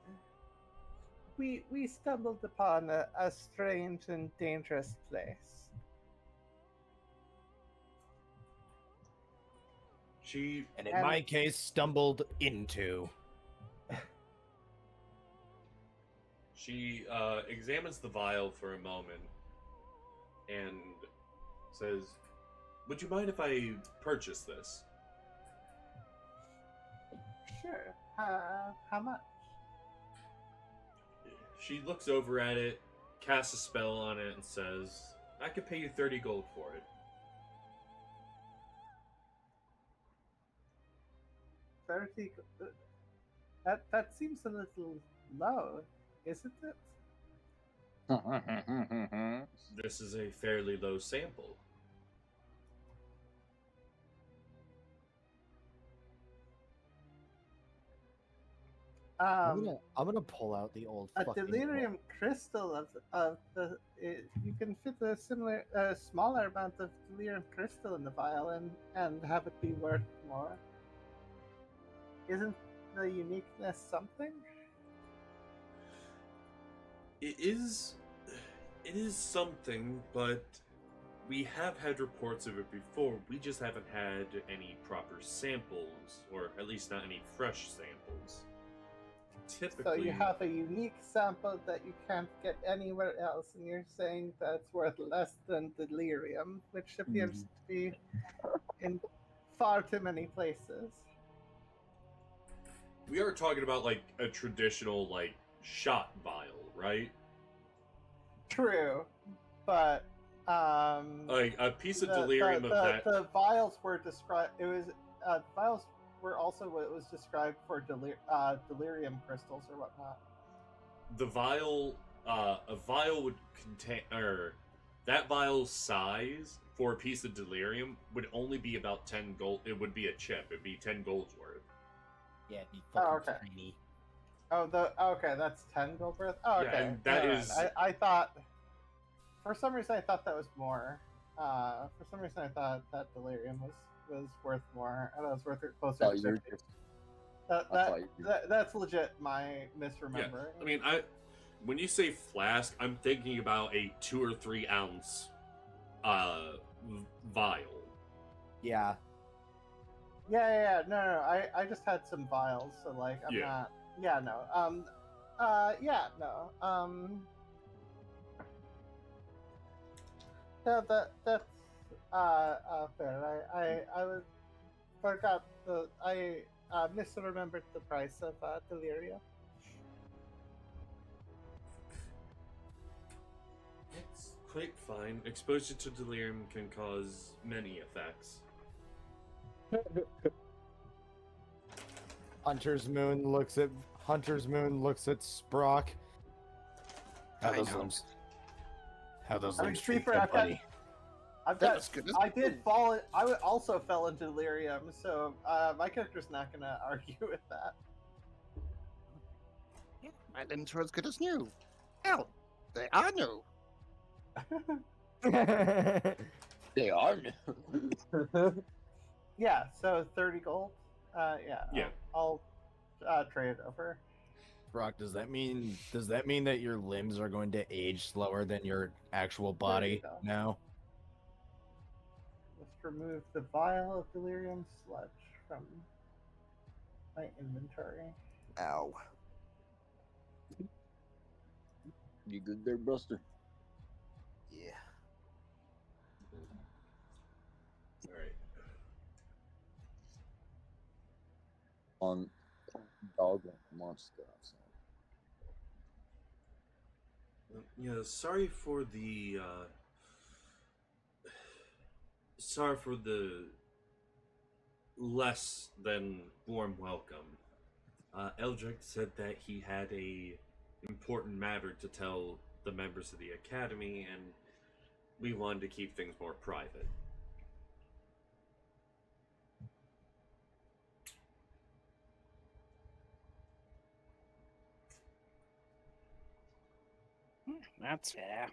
we stumbled upon a strange and dangerous place. She And in And- my case, stumbled into. She examines the vial for a moment and says, "Would you mind if I purchase this?" Sure. How much? She looks over at it, casts a spell on it, and says, "I could pay you 30 gold for it." 30. That seems a little low, isn't it? This is a fairly low sample. I'm gonna pull out the old A fucking delirium crystal of the you can fit a similar smaller amount of delirium crystal in the vial and have it be worth more. Isn't the uniqueness something? It is something, but we have had reports of it before. We just haven't had any proper samples, or at least not any fresh samples. Typically, So you have a unique sample that you can't get anywhere else, and you're saying that's worth less than delirium, which appears to be in far too many places. we are talking about like a traditional like shot vial, right? True, but Like a piece of the, delirium the, of that. the vials were described. It was vials were also what was described for delirium crystals or whatnot. The vial, a vial would contain, or that vial's size for a piece of delirium would only be about 10 gold. It would be a chip. It'd be 10 gold's worth. Yeah, it'd be Oh, fucking okay. tiny. Okay, that's 10 gold worth. Oh, Yeah, okay, and that never is- mind. I thought for some reason I thought that was more. For some reason I thought that delirium was worth more, and that was worth it closer thought to you were 50. just- That, I thought you were- that's legit my misremembering. I mean, when you say flask, I'm thinking about a 2 or 3 ounce vial. Yeah. Yeah. No. I just had some vials, so like I'm Yeah. not. Yeah, no. Yeah, no. No, that's fair. I was forgot I misremembered the price of delirium. It's quite fine. Exposure to delirium can cause many effects. Hunter's Moon looks at Sprock. How I those know. limbs? How those I mean, limbs treat Streeper, you, I've got- buddy? I've That got. was good as I did gold. fall. I also fell into delirium, so my character's not gonna argue with that. My limbs are as good as new. Hell, they are new. They are new. Yeah, so 30 gold. Yeah. Yeah. I'll trade it over. Brock, does that mean that your limbs are going to age slower than your actual body go. now? Let's remove the vial of delirium sludge from my inventory. Ow. You good there, Buster? Yeah. Alright. On dog monster. Yeah, sorry for the less than warm welcome. Eldrick said that he had a important matter to tell the members of the academy, and we wanted to keep things more private. That's fair.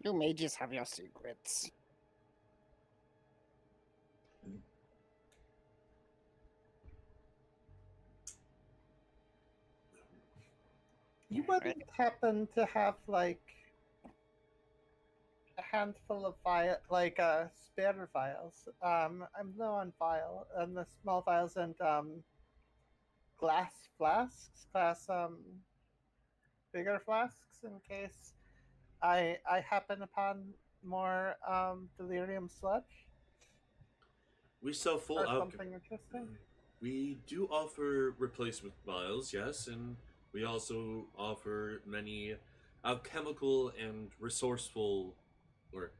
You mages have your secrets. You wouldn't happen to have like a handful of spare vials. I'm low on the small vials and glass flasks, bigger flasks in case I happen upon more delirium sludge We sell full or alchemy. something interesting. We do offer replacement vials, yes, and we also offer many alchemical and resourceful, or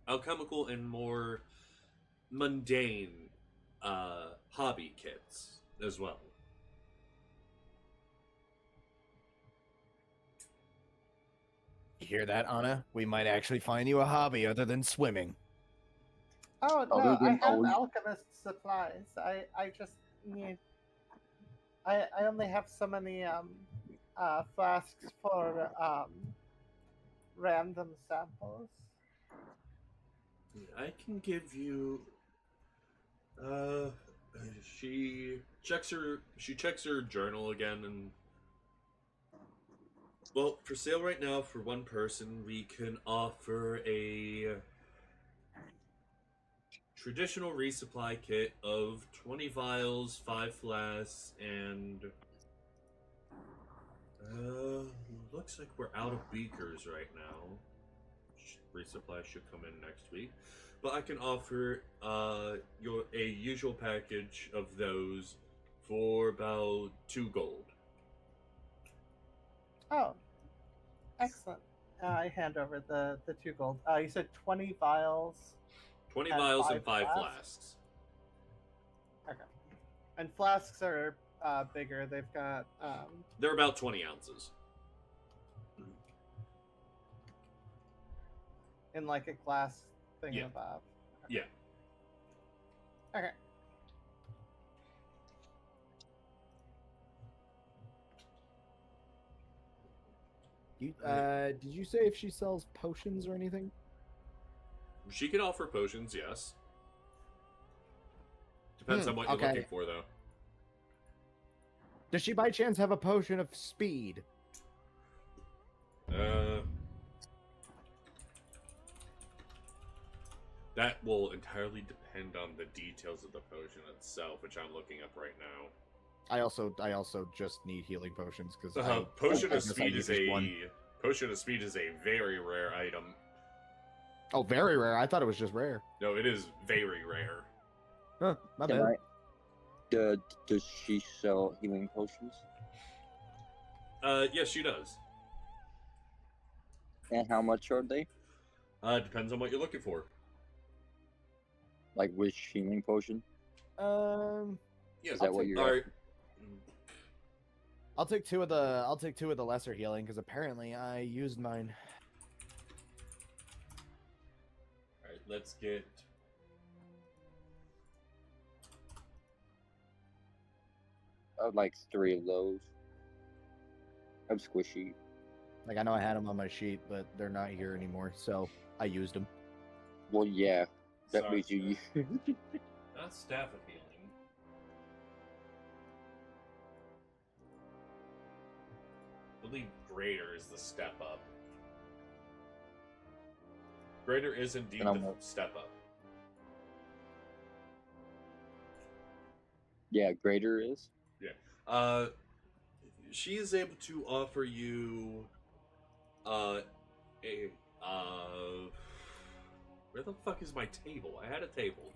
alchemical and more mundane hobby kits as well. You hear that, Anna? We might actually find you a hobby other than swimming. Oh no, Other I than have always- alchemist supplies. I just need. I only have so many flasks for random samples. I can give you. Uh, she checks her journal again, and well, for sale right now for one person, we can offer a traditional resupply kit of 20 vials, 5 flasks, and looks like we're out of beakers right now. Resupply should come in next week, but I can offer a usual package of those for about 2 gold. Oh, excellent. I hand over the 2 gold. You said 20 vials. 20 And vials and 5 5 flasks? flasks. Okay. And flasks are bigger. They've got They're about 20 ounces. in like a glass thing Yeah. above. Yeah. Okay. Did you say if she sells potions or anything? She can offer potions, yes. Depends on what you're okay. looking for, though. Does she by chance have a potion of speed? That will entirely depend on the details of the potion itself, which I'm looking up right now. I also just need healing potions because Potion of speed is a very rare item. Oh, very rare. I thought it was just rare. No, it is very rare. Huh, my Can bad. Does she sell healing potions? Yes, she does. And how much are they? Depends on what you're looking for. Like which healing potion? Yes, Is that what you're Alright. I'll take two of the lesser healing because apparently I used mine. Alright, let's get... I would like 3 of those. I'm squishy. Like I know I had them on my sheet, but they're not here anymore, so I used them. Well, yeah. That Sorry, means you. Not staff of healing. I believe greater is the step up. Greater is indeed And I'm the like- step up. Yeah, greater is. She is able to offer you a where the fuck is my table? I had a table.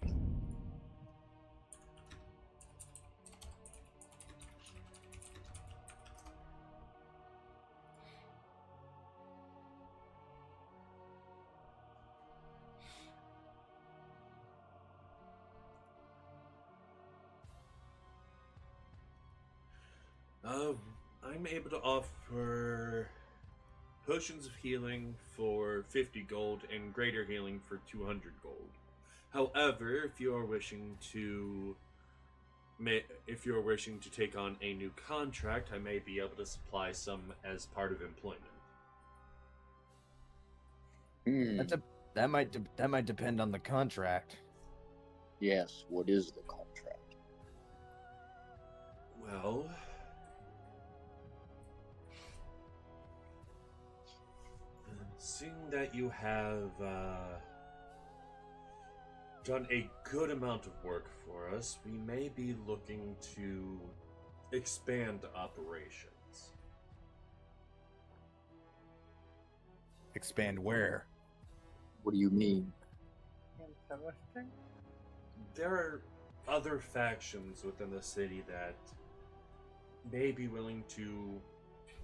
I'm able to offer potions of healing for 50 gold and greater healing for 200 gold. However, if you are wishing to take on a new contract, I may be able to supply some as part of employment. That might depend on the contract. Yes, what is the contract? Well, Seeing that you have done a good amount of work for us, we may be looking to expand operations. Expand where? What do you mean? Interesting. There are other factions within the city that may be willing to,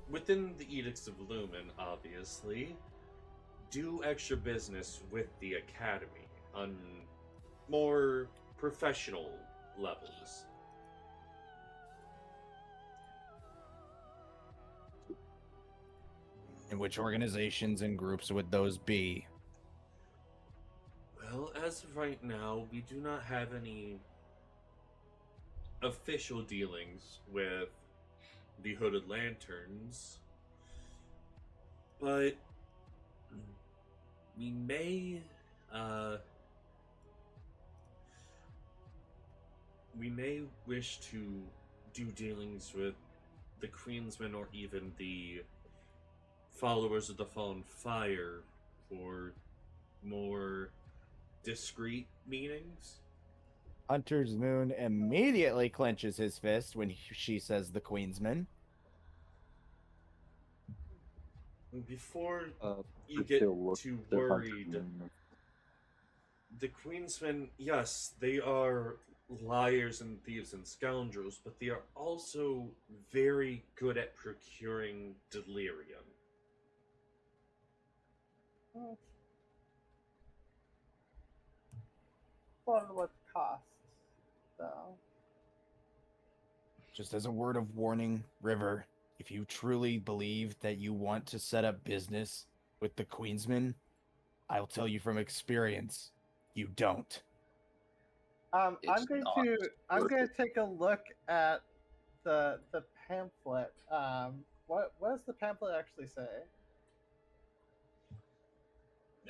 within the Edicts of Lumen, obviously, do extra business with the Academy on more professional levels. And which organizations and groups would those be? Well, as of right now, we do not have any official dealings with the Hooded Lanterns, but we may, wish to do dealings with the Queensmen or even the Followers of the Fallen Fire for more discreet meetings. Hunter's Moon immediately clenches his fist when she says the Queensman. Before you I get still look too at the Hunter worried, Moon. the Queensmen, yes, they are liars and thieves and scoundrels, but they are also very good at procuring delirium. For what costs, though? Just as a word of warning, River, if you truly believe that you want to set up business with the Queensman, I'll tell you from experience, you don't. I'm It's going not to worth it. take a look at the pamphlet. What does the pamphlet actually say?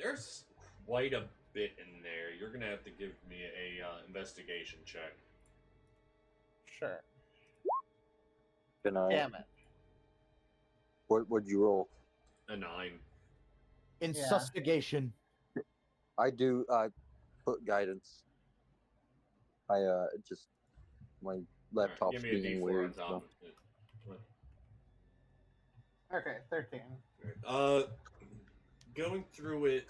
There's quite a bit in there. You're gonna have to give me a investigation check. Sure. Can I? Damn it. What would you roll? A 9. Insubstigation. I do. I put guidance. I just my laptop's Alright, give me a being D4 weird. on top So. of it. Okay, 13. Going through it,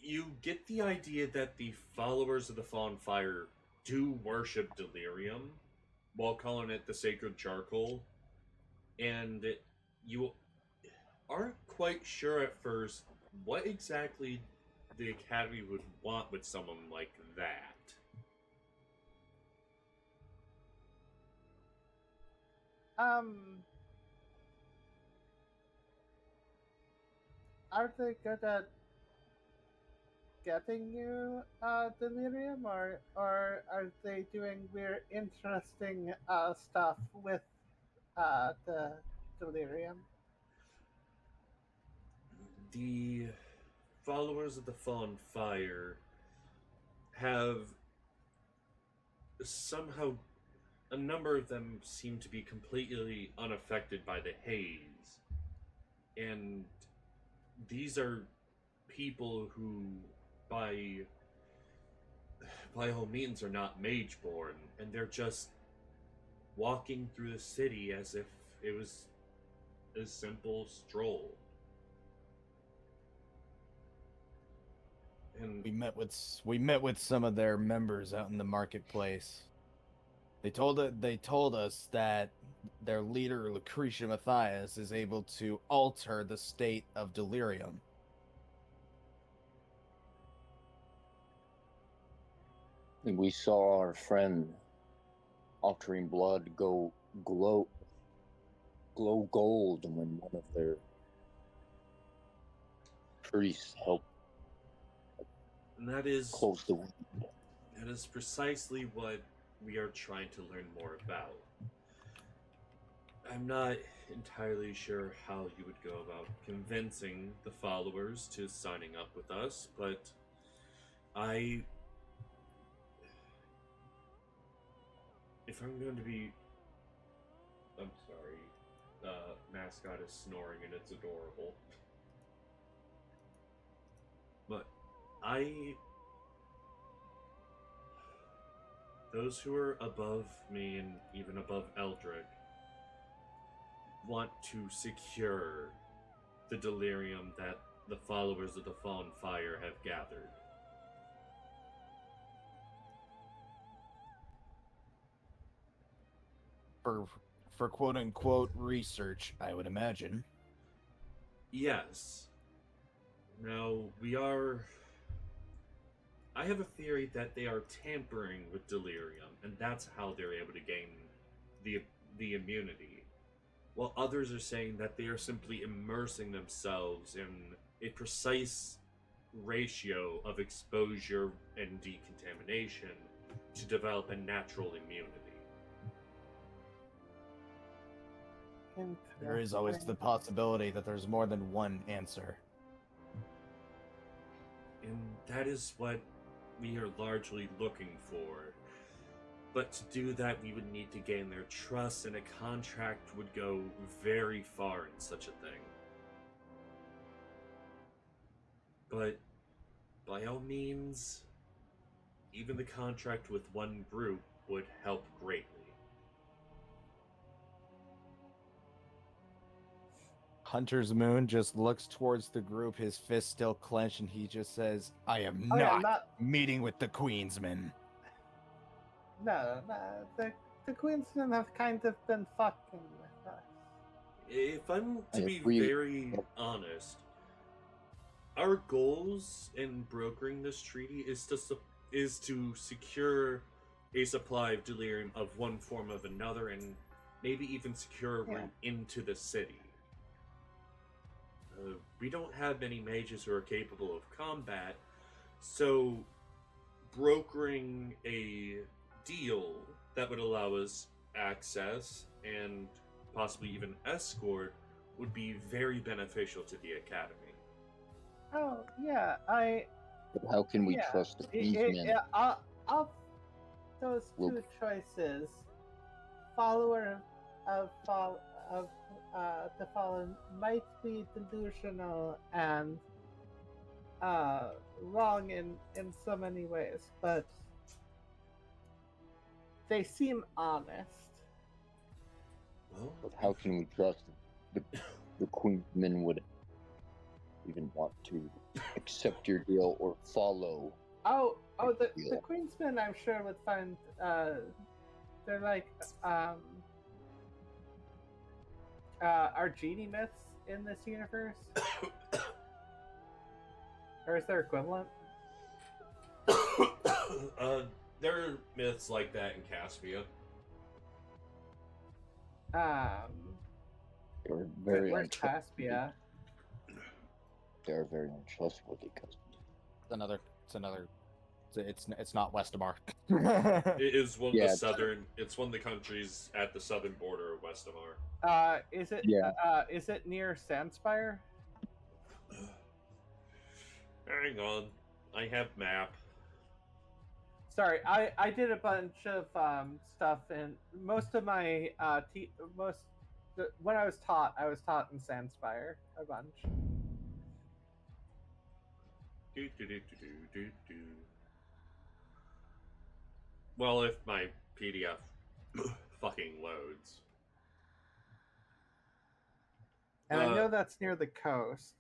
you get the idea that the followers of the Fallen Fire do worship delirium while calling it the sacred charcoal, and you aren't quite sure at first what exactly the Academy would want with someone like that. Are they good at getting you delirium, or are they doing weird, interesting stuff with the delirium? The followers of the Fallen Fire have somehow, a number of them seem to be completely unaffected by the haze. And these are people who, by all means, are not mage-born, and they're just walking through the city as if it was a simple stroll. And We met with some of their members out in the marketplace. They told us that their leader, Lucretia Matthias, is able to alter the state of delirium. And we saw our friend altering blood go glow gold when one of their priests helped that is close the wound. that is precisely what we are trying to learn more about. I'm not entirely sure how you would go about convincing the followers to signing up with us, but if I'm going to be, I'm sorry, mascot is snoring and it's adorable. But those who are above me and even above Eldrick want to secure the delirium that the followers of the Fallen Fire have gathered. For quote unquote research, I would imagine. Yes. Now, I have a theory that they are tampering with delirium, and that's how they're able to gain the immunity. While others are saying that they are simply immersing themselves in a precise ratio of exposure and decontamination to develop a natural immunity. There is always the possibility that there's more than one answer. And that is what we are largely looking for. But to do that, we would need to gain their trust, and a contract would go very far in such a thing. But by all means, even the contract with one group would help greatly. Hunter's Moon just looks towards the group, his fist still clenched, and he just says, I am Oh, yeah, not meeting with the Queensmen. No, the Queensmen have kind of been fucking with us. If I'm to be agree. very honest, our goals in brokering this treaty is to secure a supply of delirium of one form of another, and maybe even secure a route into the city. We don't have many mages who are capable of combat, so brokering a deal that would allow us access and possibly even escort would be very beneficial to the academy. Oh yeah, But how can we trust these men? Of those two choices, follower of the fallen might be delusional and wrong in so many ways, but they seem honest. Well, But how can we trust the Queensmen would even want to accept your deal or follow? The Queensmen, I'm sure, would find they're like are genie myths in this universe, or is there equivalent? There are myths like that in Caspia. They're very Where's untrustworthy. Caspia? They're very untrustworthy because It's not Westemar. It is one of Yeah, the southern. It's one of the countries at the southern border of Westemar. Is it? Yeah. Is it near Sandspire? Hang on, I have map. Sorry, I did a bunch of stuff, and most of my when I was taught in Sandspire a bunch. Well, if my PDF fucking loads. And I know that's near the coast.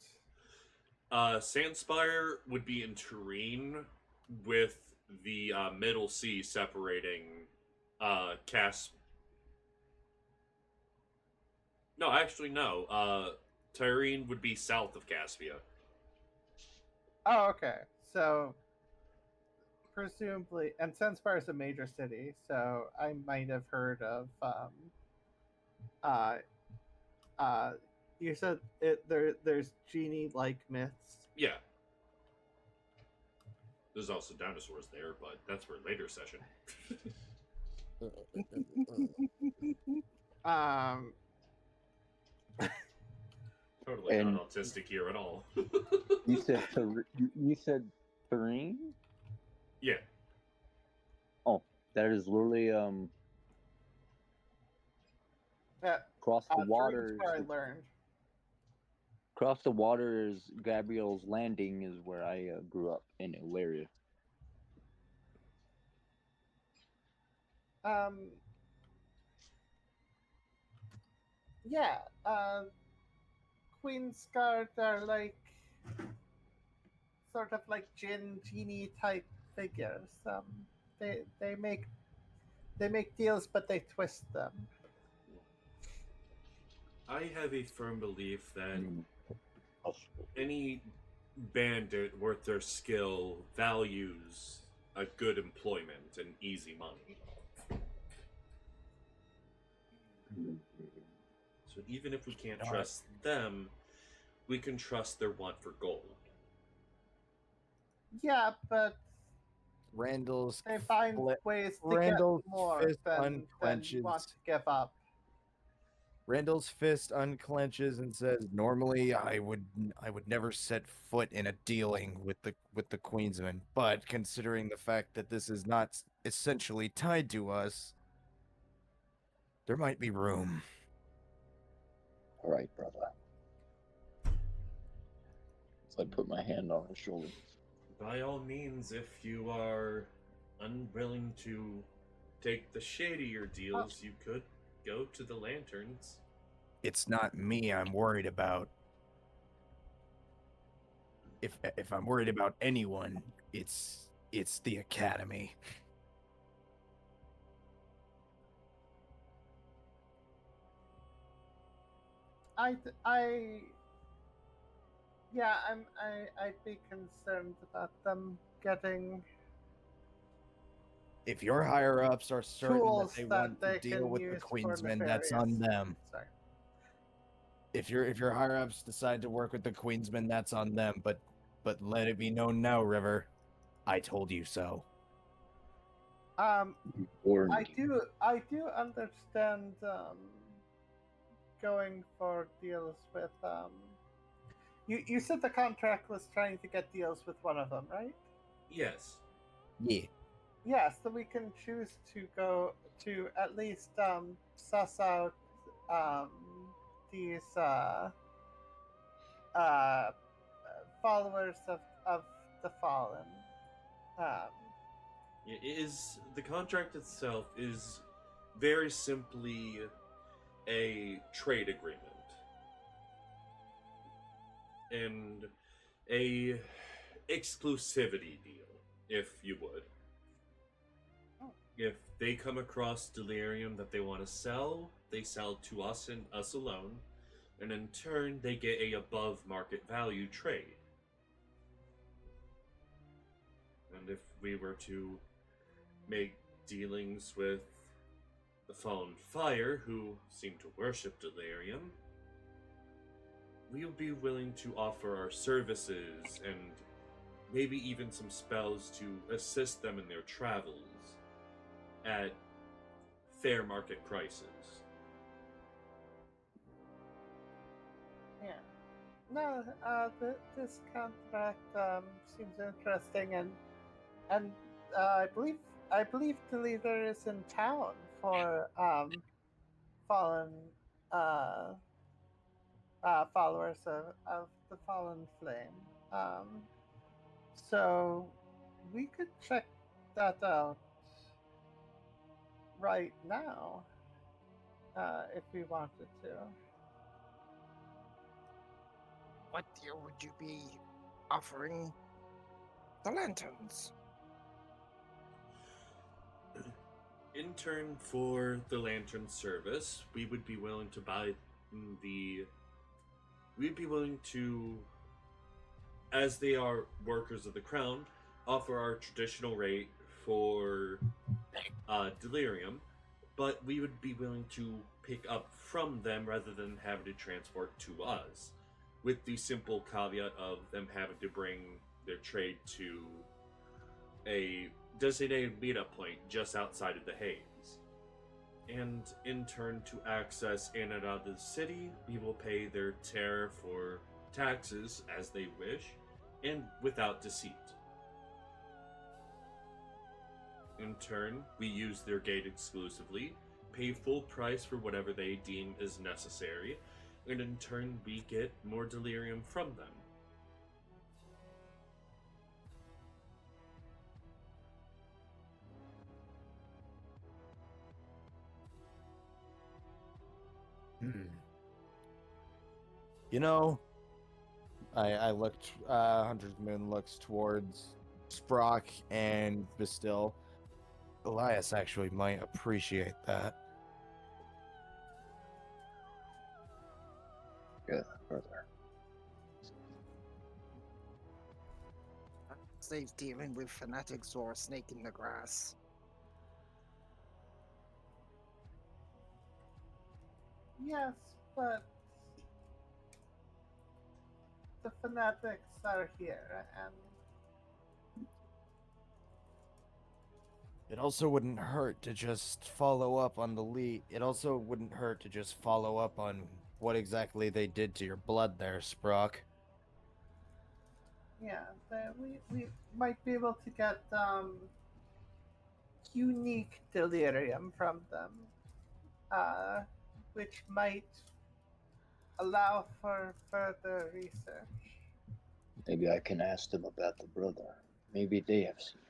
Sandspire would be in Turin, with the Middle Sea separating No, actually, no. Turin would be south of Caspia. Oh, okay. So, presumably, and Sandspire is a major city, so I might have heard of. You said there's genie-like myths. Yeah. There's also dinosaurs there, but that's for a later session. Totally And- not autistic here at all. you said Turin? Yeah. Oh, that is literally Yeah, across the water. Turin's where I learned. Across the water is Gabriel's Landing, is where I grew up in Ilaria. Um, yeah, Queen's Guard are like sort of like genie type figures. They make deals, but they twist them. I have a firm belief that Mm. any bandit worth their skill values a good employment and easy money. So even if we can't Alright. trust them, we can trust their want for gold. Yeah, but Randall's they find ways to Randall's get more fist than you unclenches. want to give up. Randall's fist unclenches and says, "Normally, I would never set foot in a dealing with the Queensman, but considering the fact that this is not essentially tied to us, there might be room." All right, brother. So I put my hand on his shoulder. By all means, if you are unwilling to take the shadier deals, you could go to the Lanterns. It's not me I'm worried about. If I'm worried about anyone, it's the Academy. I'd be concerned about them getting If your higher ups are certain that tools they that want to they deal can with the use for Queensman, that's on nefarious- them. Sorry. If your higher ups decide to work with the Queensman, that's on them. But let it be known now, River, I told you so. Or I do understand going for deals with you said the contract was trying to get deals with one of them, right? Yes. Yeah. Yeah, so we can choose to go to at least suss out these followers of the fallen. It is the contract itself is very simply a trade agreement and a exclusivity deal, if you would. If they come across delirium that they want to sell, they sell to us and us alone, and in turn they get a above market value trade. And if we were to make dealings with the Fallen Fire, who seem to worship delirium, we would be willing to offer our services and maybe even some spells to assist them in their travels at fair market prices. Yeah. No, this contract seems interesting, and I believe the leader is in town for fallen followers of the Fallen Flame. So we could check that out right now if we wanted to. What deal would you be offering the Lanterns? In turn for the lantern service, we would be willing to buy the... We'd be willing to, as they are workers of the crown, offer our traditional rate for delirium, but we would be willing to pick up from them rather than having to transport to us, with the simple caveat of them having to bring their trade to a designated meetup point just outside of the Haze. And in turn, to access in and out of the city, we will pay their tariff or taxes as they wish, and without deceit. In turn, we use their gate exclusively, pay full price for whatever they deem is necessary, and in turn we get more delirium from them. You know, I looked, Hunter's Moon looks towards Sprock and Bastille. Elias actually might appreciate that. Good, brother. Saves dealing with fanatics or a snake in the grass. Yes, but the fanatics are here, and It also wouldn't hurt to just follow up on the lead. It also wouldn't hurt to just follow up on what exactly they did to your blood there, Sprock. yeah, we might be able to get unique delirium from them, which might allow for further research. Maybe I can ask them about the brother. Maybe they have seen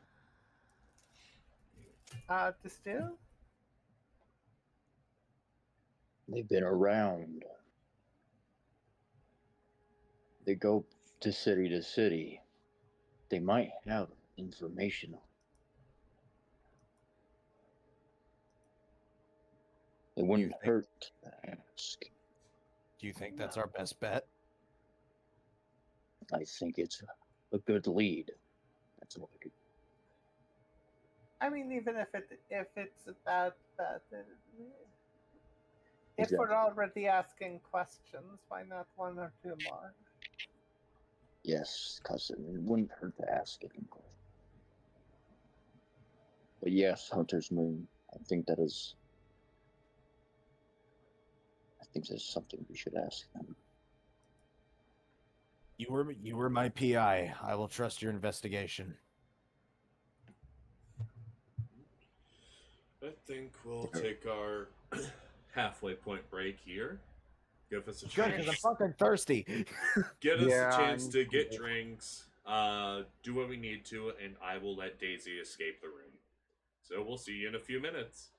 him. Distill? They've been around. They go to city. They might have information. It wouldn't hurt to ask. Do you think that's our best bet? I think it's a good lead. That's all I could. I mean, even if it's a bad bet, if Exactly. we're already asking questions, why not one or two more? Yes, cousin. It wouldn't hurt to ask it. But yes, Hunter's Moon. I think that's something we should ask them. You were my PI. I will trust your investigation. I think we'll take our halfway point break here. Give us a Good, because I'm chance. fucking thirsty. Get us Yeah, a chance I'm to get cool. drinks, do what we need to, and I will let Daisy escape the room. So we'll see you in a few minutes.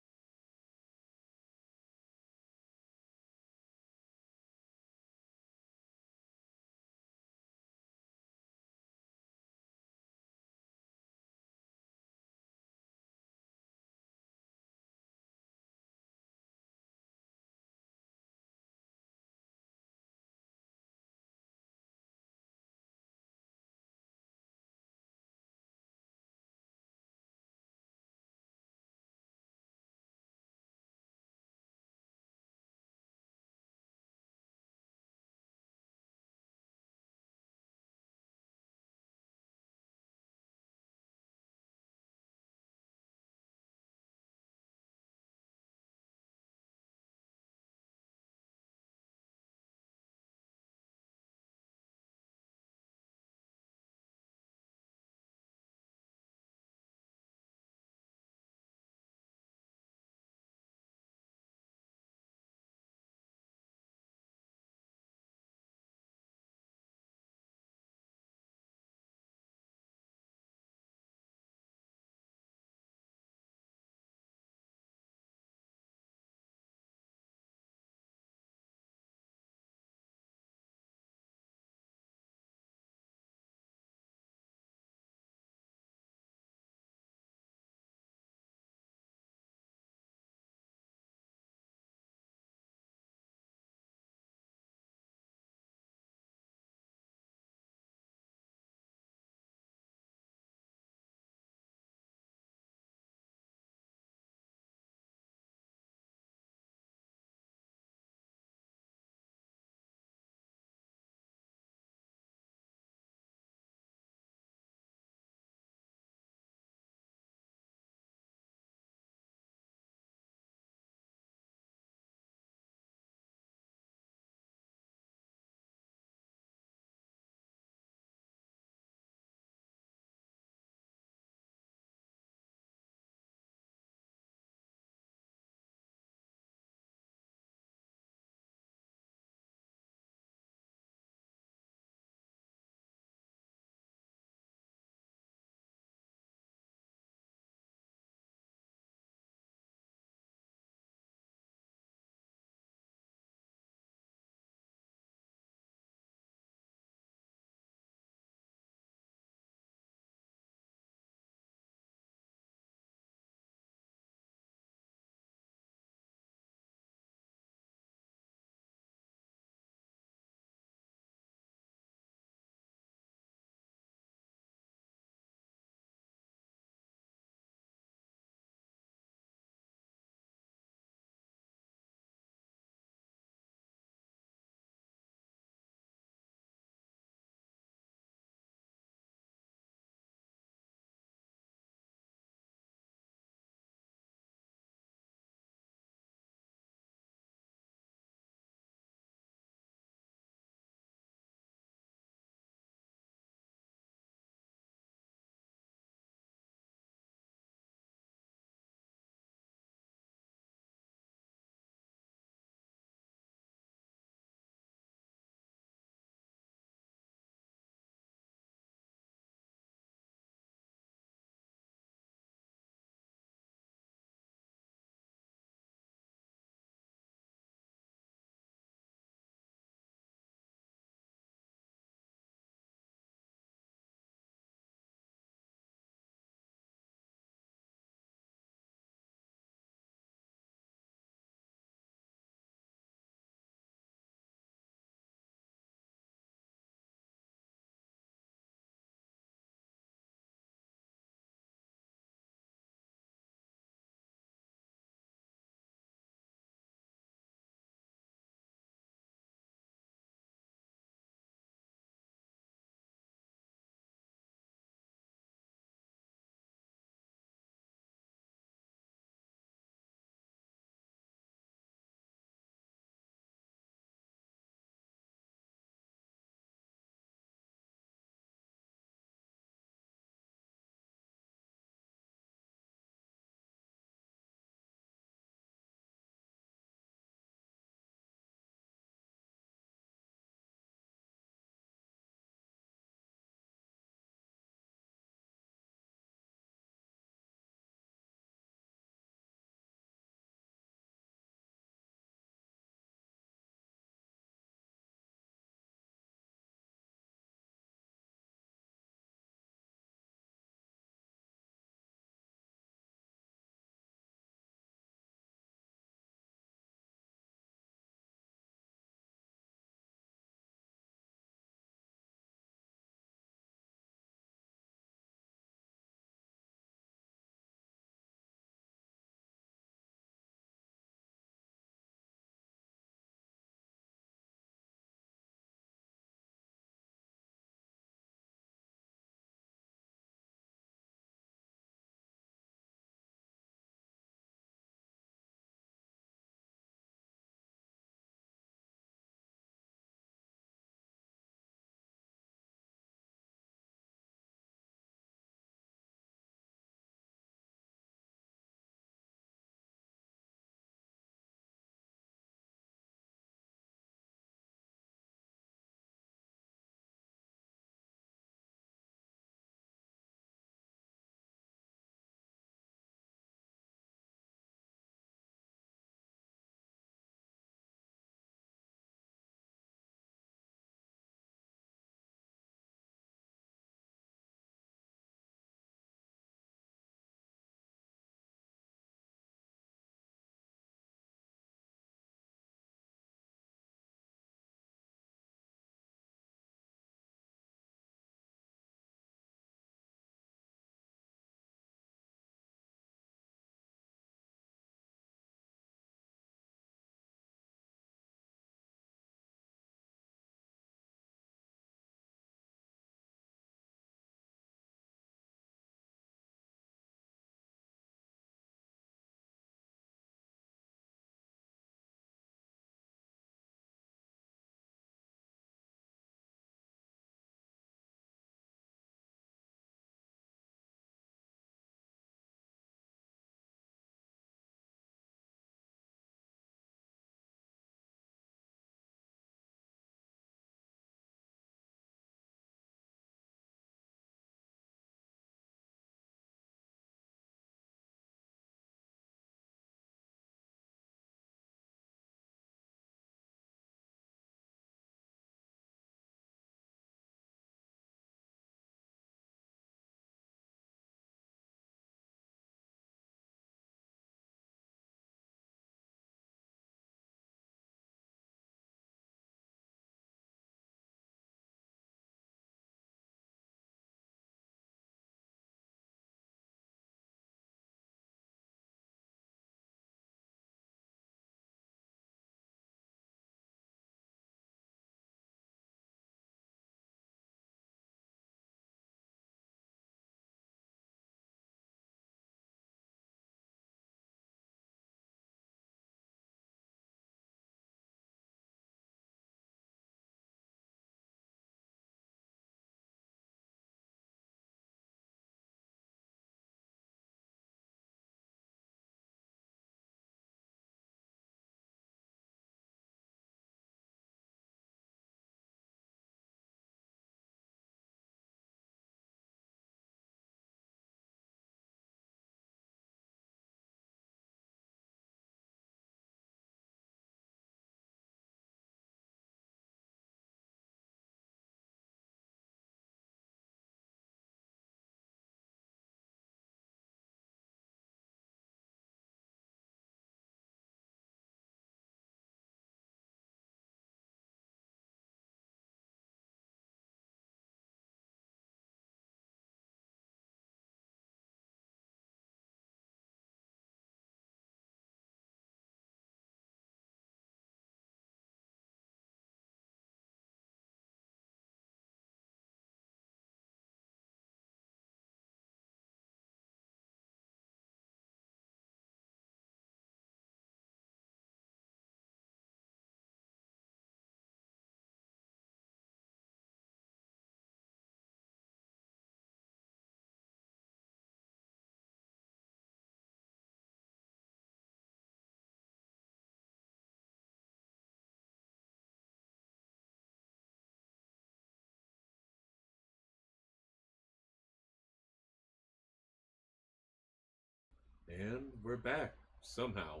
And we're back, somehow.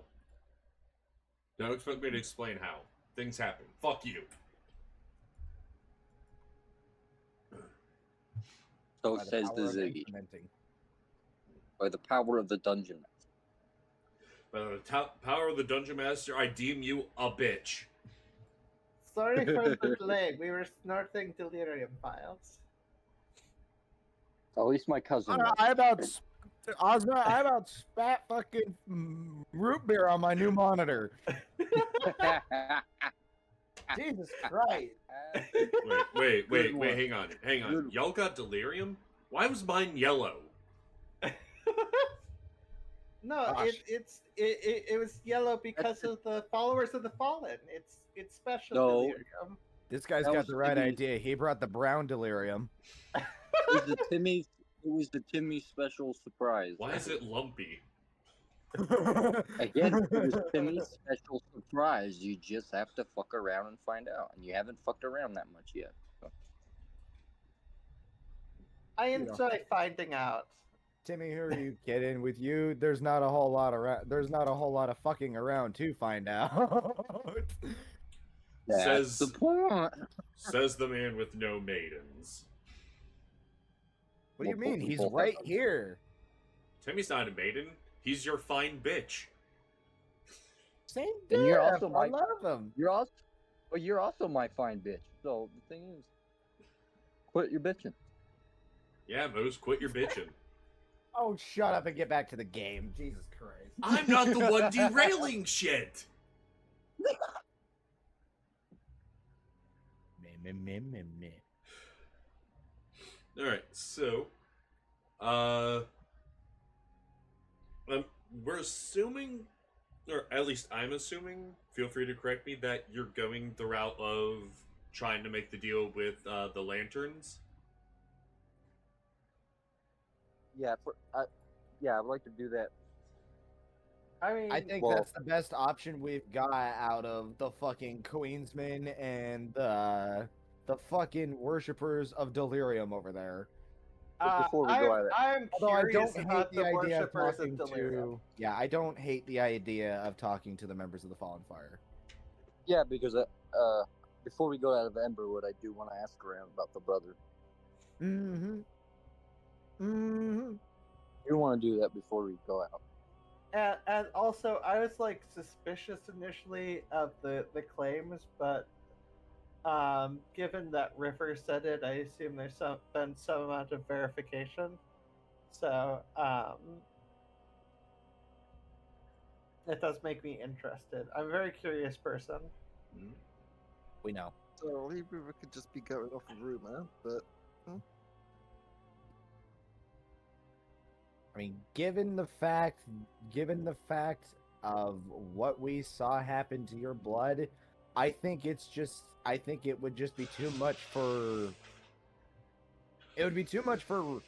Don't expect me to explain how. Things happen. Fuck you. So By the says the power of Ziggy. implementing. By the power of the dungeon. By the power of the Dungeon Master, I deem you a bitch. Sorry for the delay. We were snorting delirium files. At least my cousin. I about spat fucking root beer on my new monitor. Jesus Christ. Wait, Good one. hang on. Good. Y'all got delirium? Why was mine yellow? No, Gosh. it was yellow because of the followers of the fallen. It's special No. delirium. This guy's That got was the right Timmy's- idea. He brought the brown delirium. It was the Timmy special surprise. Why is it lumpy? Again, it was Timmy's special surprise. You just have to fuck around and find out. And you haven't fucked around that much yet. So. I You know. enjoy finding out. Timmy, who are you kidding? With you, there's not a whole lot of fucking around to find out. That's Says- the point. Says the man with no maidens. What do you Well, mean? He's both right have them. here. Timmy's not a maiden. He's your fine bitch. Same And you're diff. also I my- love him. You're also my fine bitch. So the thing is, quit your bitching. Yeah, Mose, quit your bitching. Oh, shut up and get back to the game. Jesus Christ. I'm not the one derailing shit. Me. Alright, so we're assuming, or at least I'm assuming, feel free to correct me, that you're going the route of trying to make the deal with the lanterns. Yeah, I would like to do that. I mean, I think Well- that's the best option we've got out of the fucking Queensmen and the fucking worshippers of delirium over there. But before we go at it, I'm Although I curious don't hate about the the idea of worshippers talking of delirium. to. Yeah, I don't hate the idea of talking to the members of the Fallen Fire. yeah, because before we go out of Emberwood, I do want to ask around about the brother. Mm-hmm. Mm-hmm. You want to do that before we go out. And also, I was like suspicious initially of the claims, but given that River said it, I assume there's been some amount of verification. So it does make me interested. I'm a very curious person. We know. So maybe we could just be going off a rumor, but I mean, given the fact of what we saw happen to your blood, I think it would just be too much for. It would be too much for.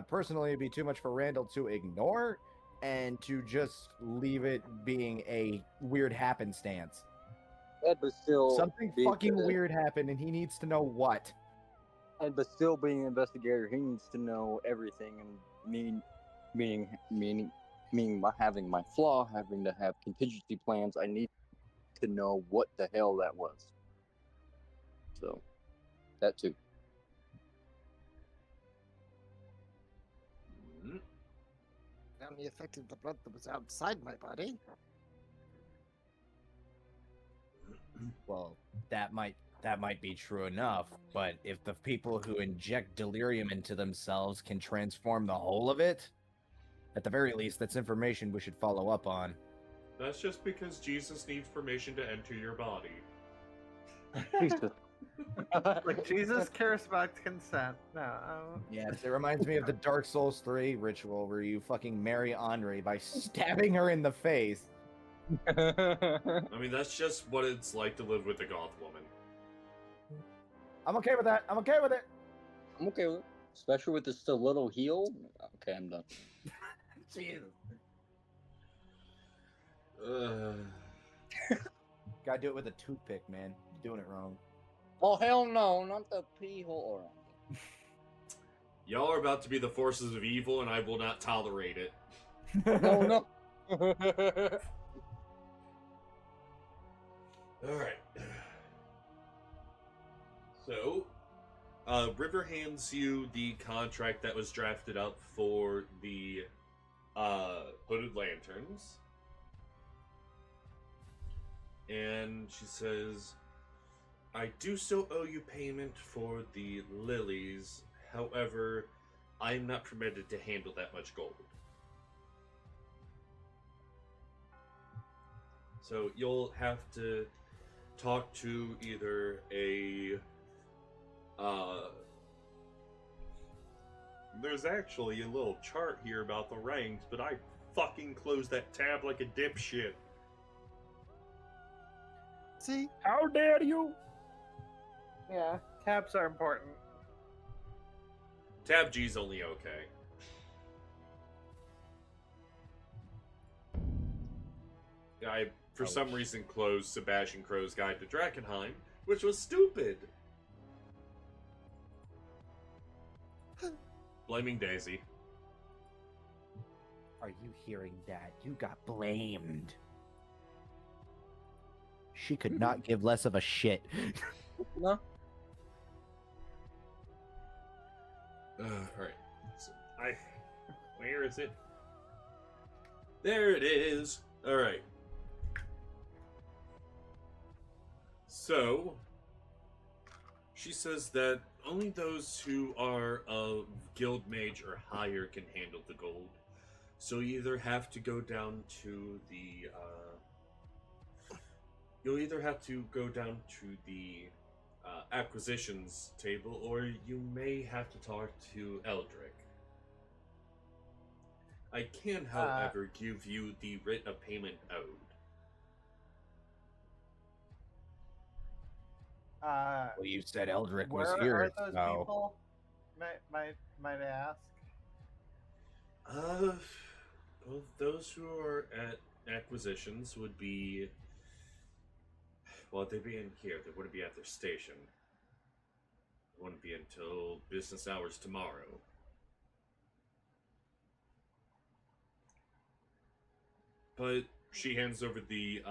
Personally, it'd be too much for Randall to ignore, and to just leave it being a weird happenstance. And but still Something be- fucking weird happened, and he needs to know what. And but still being an investigator, he needs to know everything, and meaning having my flaw, having to have contingency plans. I need to know what the hell that was. So that too. Mhm. only affected the blood that was outside my body. Well, that might be true enough, but if the people who inject delirium into themselves can transform the whole of it, at the very least, that's information we should follow up on. That's just because Jesus needs permission to enter your body. Jesus. Like, Jesus cares about consent. No. Yes, it reminds me of the Dark Souls 3 ritual where you fucking marry Henri by stabbing her in the face. I mean, that's just what it's like to live with a goth woman. I'm okay with that. I'm okay with it. I'm okay with it. Especially with the stiletto heel. Okay, I'm done. Jesus. Uh, Gotta do it with a toothpick, man. You're doing it wrong. Oh hell no, not the pee hole. y'all are about to be the forces of evil, and I will not tolerate it. No, no. All right. So, River hands you the contract that was drafted up for the Hooded Lanterns. And she says, I do still owe you payment for the lilies. However, I'm not permitted to handle that much gold. So you'll have to talk to either a there's actually a little chart here about the ranks, but I fucking closed that tab like a dipshit. See, How dare you? Yeah, tabs are important. Tab G's only okay. I, for some reason, closed Sebastian Crow's Guide to Drakkenheim, which was stupid. Blaming Daisy. Are you hearing that? You got blamed. She could not give less of a shit. No. Alright. So where is it? There it is. Alright. So, she says that only those who are of guild mage or higher can handle the gold. So you either have to go down to the acquisitions table, or you may have to talk to Eldrick. I can, however, give you the writ of payment owed. Well, you said Eldrick was Where here, are those so... people? Might I ask? Well, those who are at acquisitions would be... Well, they'd be in here. They wouldn't be at their station. It wouldn't be until business hours tomorrow. But she hands over the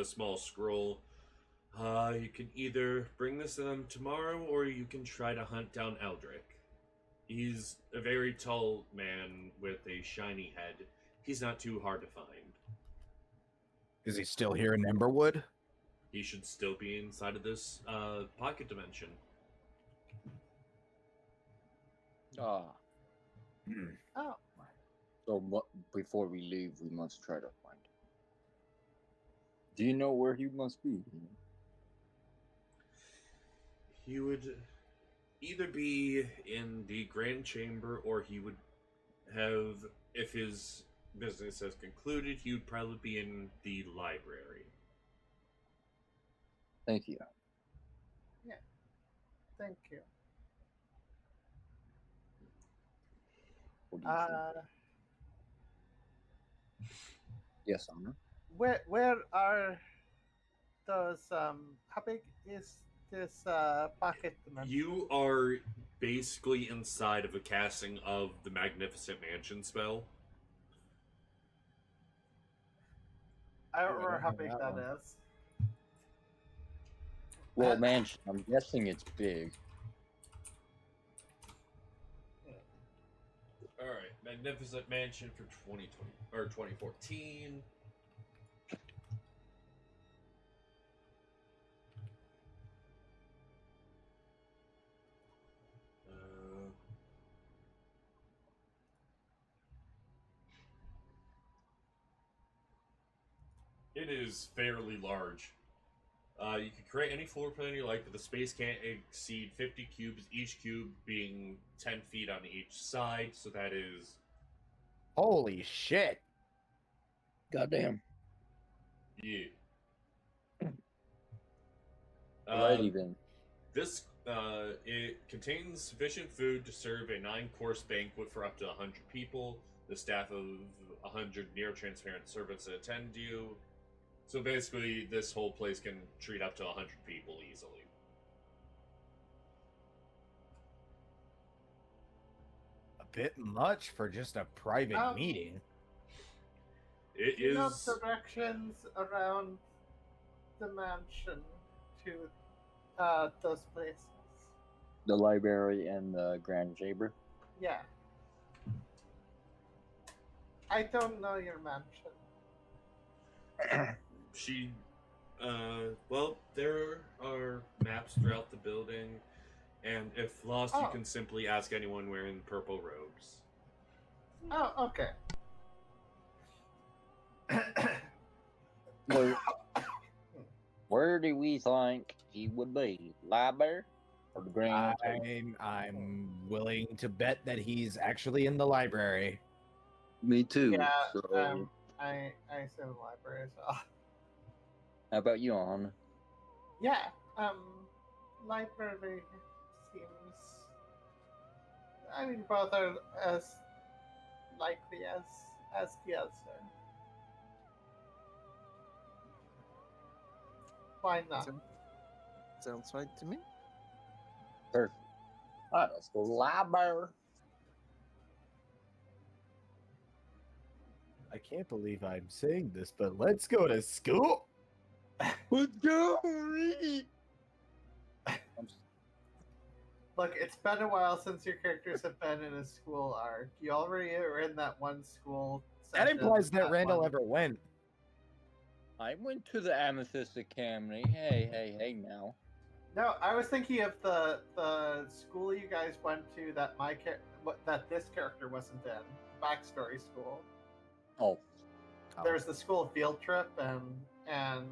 small scroll. You can either bring this to them tomorrow, or you can try to hunt down Eldrick. He's a very tall man with a shiny head. He's not too hard to find. Is he still here in Emberwood? He should still be inside of this pocket dimension. Ah. Oh, So before we leave, we must try to find him. Do you know where he must be? He would either be in the Grand Chamber, or he would have, if his business has concluded, he would probably be in the library. Thank you. thank you. What do you think? Yes, Honor. Where are those? How big is this pocket dimension? You are basically inside of a casting of the Magnificent Mansion spell. I don't remember how know big that that one. is. Well, mansion. I'm guessing it's big. All right, Magnificent Mansion for 2020 or 2014. It is fairly large. You can create any floor plan you like, but the space can't exceed 50 cubes, each cube being 10 feet on each side, so that is... Holy shit! Goddamn. Yeah. Alrighty then. This, it contains sufficient food to serve a 9-course banquet for up to 100 people, the staff of 100 near-transparent servants that attend you. So basically, this whole place can treat up to 100 people easily. A bit much for just a private Um, meeting. It Do you know is. directions around the mansion to those places? The library and the Grand Chamber. Yeah. I don't know your mansion. She. Well, there are maps throughout the building, and if lost, you Oh. can simply ask anyone wearing purple robes. Oh, okay. Where do we think he would be? Library or the Grand Chamber? I'm willing to bet that he's actually in the library. Me too. Yeah, So, I assume the library as well. how about you, On? Yeah, library seems. I mean, both are as likely as the other. Why not? Sounds fine to me. Perfect. All right, let's go to the library. I can't believe I'm saying this, but let's go to school. Let's go read. Look, it's been a while since your characters have been in a school arc. You already are in that one school. That session, implies that Randall one- ever went. I went to the Amethyst Academy. Hey now. No, I was thinking of the school you guys went to that that this character wasn't in. Backstory school. Oh, There was the school field trip, and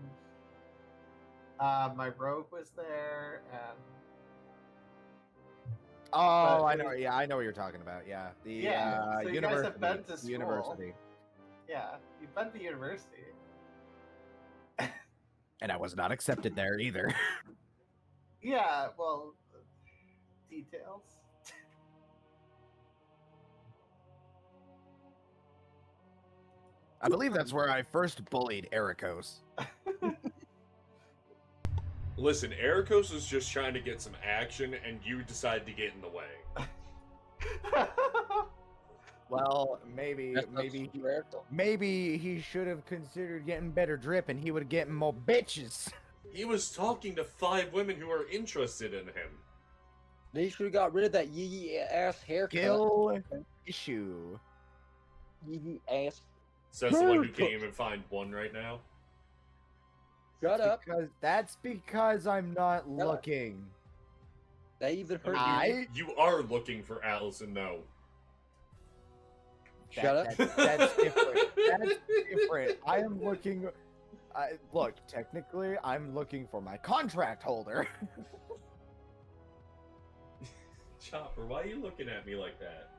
my rogue was there, and Oh, but I it know. was- Yeah, I know what you're talking about. Yeah, the Yeah, so you guys university. have been to the school. university, yeah, you've been to university. and I was not accepted there either. Yeah, well, details. I believe that's where I first bullied Ericos. Listen, Ericos is just trying to get some action, and you decide to get in the way. Well, maybe he should have considered getting better drip, and he would have gotten more bitches. He was talking to 5 women who are interested in him. they should have got rid of that yee ass haircut. Skill issue. Yee ass. Says the one who can't even find one right now. Shut up. That's because I'm not up. looking. They even hurt I- You are looking for Allison, though. you. Shut up. That's different. That's different. I am looking. Look, technically, I'm looking for my contract holder. Chopper, why are you looking at me like that?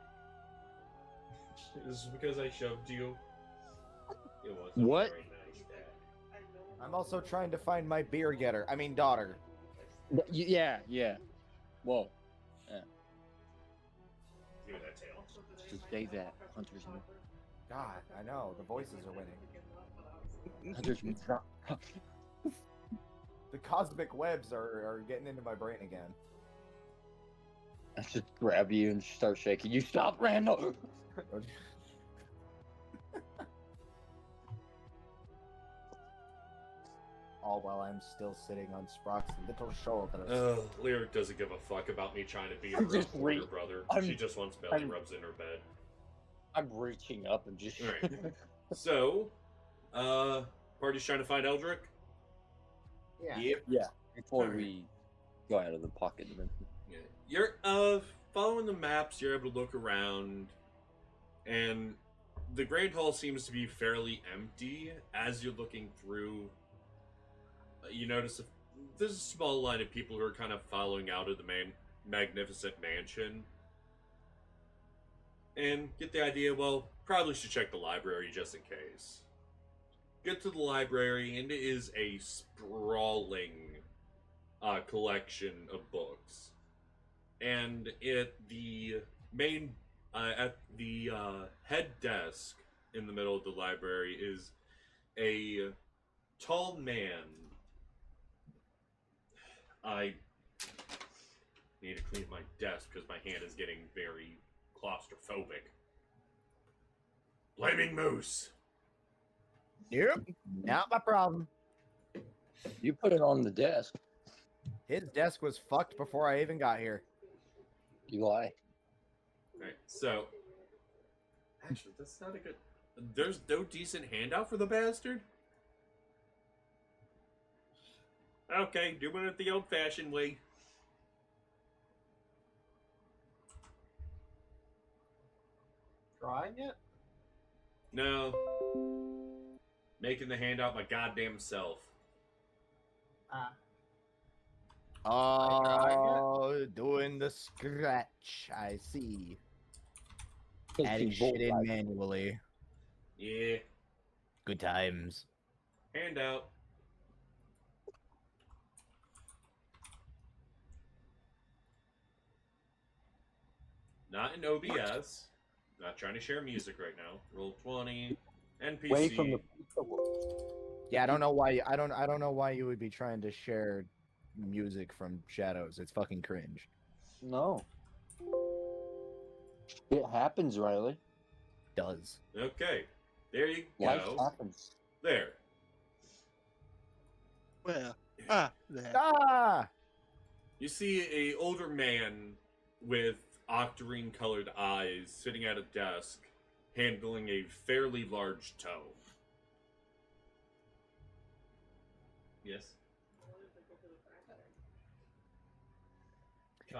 Is this because I shoved you? It wasn't What? very nice, Dad. I'm also trying to find my beer getter. I mean, daughter. Yeah. Whoa. Give me that tail. Just say that. Hunters. God, I know the voices are winning. Hunters. The cosmic webs are getting into my brain again. I just grab you and start shaking. You stop, Randall. All while I'm still sitting on Sprock's little shoulders. Lyric doesn't give a fuck about me trying to be a I'm just reporter, brother. She just wants belly rubs in her bed. I'm reaching up and just. Alright. So, party's trying to find Eldrick? Yeah. Yep. Yeah. Before Alright. we go out of the pocket dimension. Yeah. You're following the maps, you're able to look around, and the Grand Hall seems to be fairly empty. As you're looking through, you notice there's a small line of people who are kind of following out of the magnificent mansion. And get the idea, well, probably should check the library just in case. Get to the library, and it is a sprawling collection of books. And at the main, at the head desk in the middle of the library is a tall man. I need to clean my desk because my hand is getting very claustrophobic. Flaming Moose. Yep, not my problem. You put it on the desk. His desk was fucked before I even got here. You lie. Alright, so. Actually, that's not a good. There's no decent handout for the bastard? Okay, doing it the old fashioned way. Drawing it? No. Making the handout my goddamn self. Ah. Oh, doing the scratch. I see. Adding shit in manually. Yeah. Good times. Handout. Not in OBS. Not trying to share music right now. Roll 20. NPC. Away from the. Yeah, I don't know why. I don't know why you would be trying to share music from Shadows. It's fucking cringe. No. It happens, Riley. Does. Okay. There you Life go. happens. There. Where? Ah, there. Ah! You see a older man with octarine colored eyes sitting at a desk handling a fairly large tome. Yes.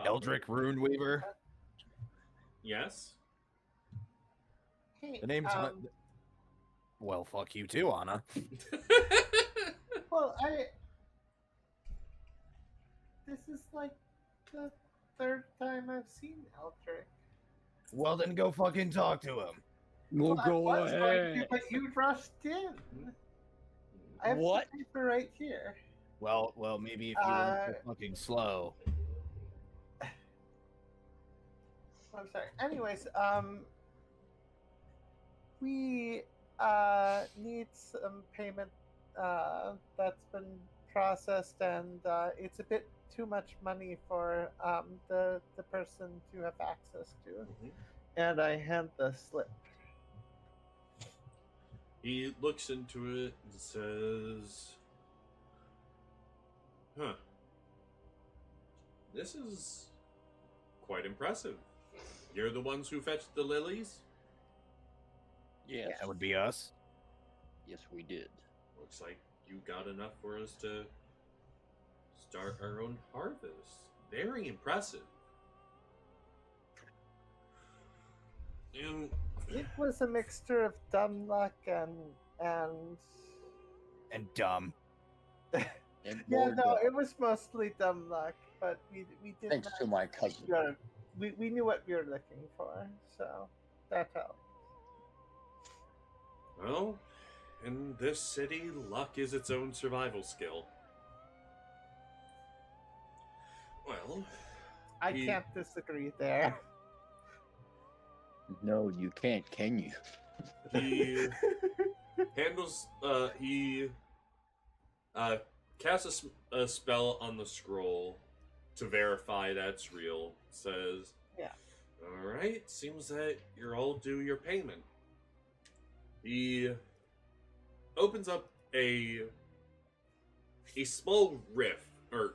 Eldrick Runeweaver. Yes. Hey, The name's not. Well, fuck you too, Anna. well, this is like the third time I've seen Eldrick. Well, then go fucking talk to him. We'll I go was going to, ahead. but you rushed in. I have What? the paper right here. Well, maybe if you weren't so fucking slow. I'm sorry. Anyways, we need some payment that's been processed, and it's a bit too much money for the person to have access to. And I hand the slip. He looks into it and says, "Huh. This is quite impressive. You're the ones who fetched the lilies? Yes. That would be us. Yes, we did. Looks like you got enough for us to start our own harvest. Very impressive." And It was a mixture of dumb luck and And dumb. And yeah, more no, dumb. it was mostly dumb luck, but we did Thanks to my cousin. we knew what we were looking for, so that helped. well, in this city, luck is its own survival skill. Well, I He- can't disagree there. No, you can't, can you? he handles, he casts a spell on the scroll to verify that's real. Says, Yeah. Alright, seems that you're all due your payment. He opens up a small rift, or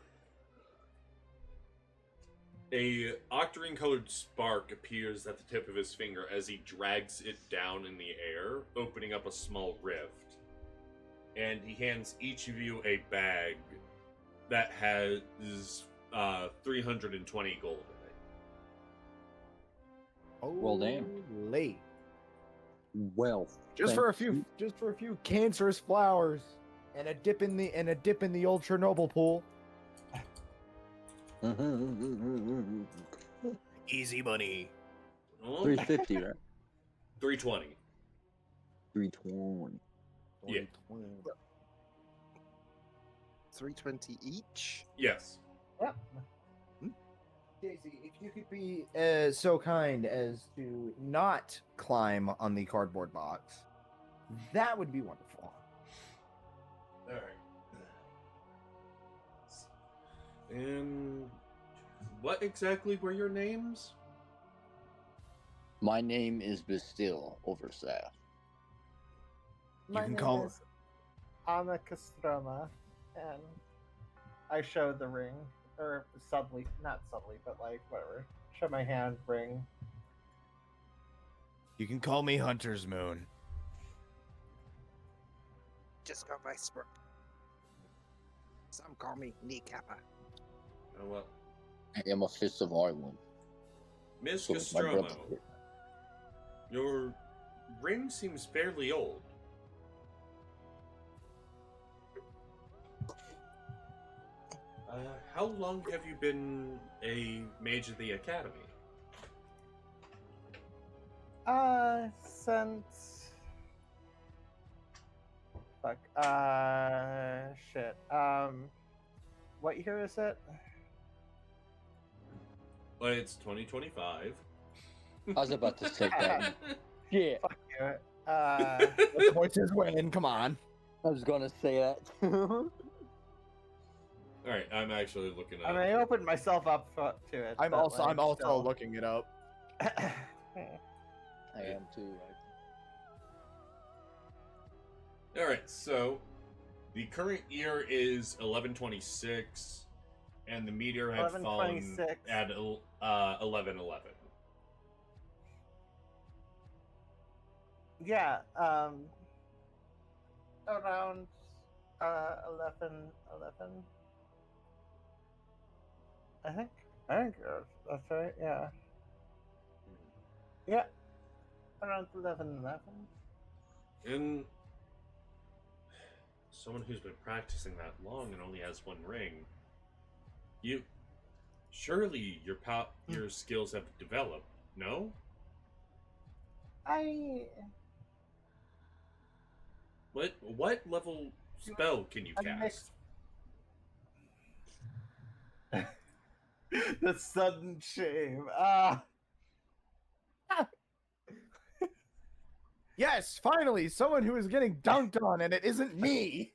a octarine-colored spark appears at the tip of his finger as he drags it down in the air, opening up a small rift. And he hands each of you a bag that has 320 gold in it. Well, damn. Late. Well, Just thank for a few cancerous flowers and a dip in the old Chernobyl pool. Easy money. Oh, 350, right? 320. 320. Yeah. 320 each. Yes. Yep. Casey, if you could be so kind as to not climb on the cardboard box, that would be wonderful. Alright. And what exactly were your names? My name is Bastille Overstaff. You can call- Castroma, and I show the ring, or subtly, not subtly, but like whatever. Show my hand ring. You can call me Hunter's Moon. Just go by Spurt. Some call me Kneecapper. Oh well. I am a fist of Ireland. Miss So is my Nostromo, brother. your ring seems fairly old. How long have you been a mage of the academy? Since fuck. Shit. What year is it? Well, it's 2025. I was about to say that. Yeah, Fuck you. The voices win. Come on. I was gonna say that. All right, I'm actually looking I up. mean, I opened myself up to it. I'm but, also like, still. looking it up. I am too. All right, so the current year is 1126, and the meteor had fallen 1126. at 1111. Yeah. Around 11. I think that's right. Yeah. Yeah. Around 11. And someone who's been practicing that long and only has one ring, surely your skills have developed, no? What level spell can you cast? The sudden shame. Yes, finally, someone who is getting dunked on, and it isn't me.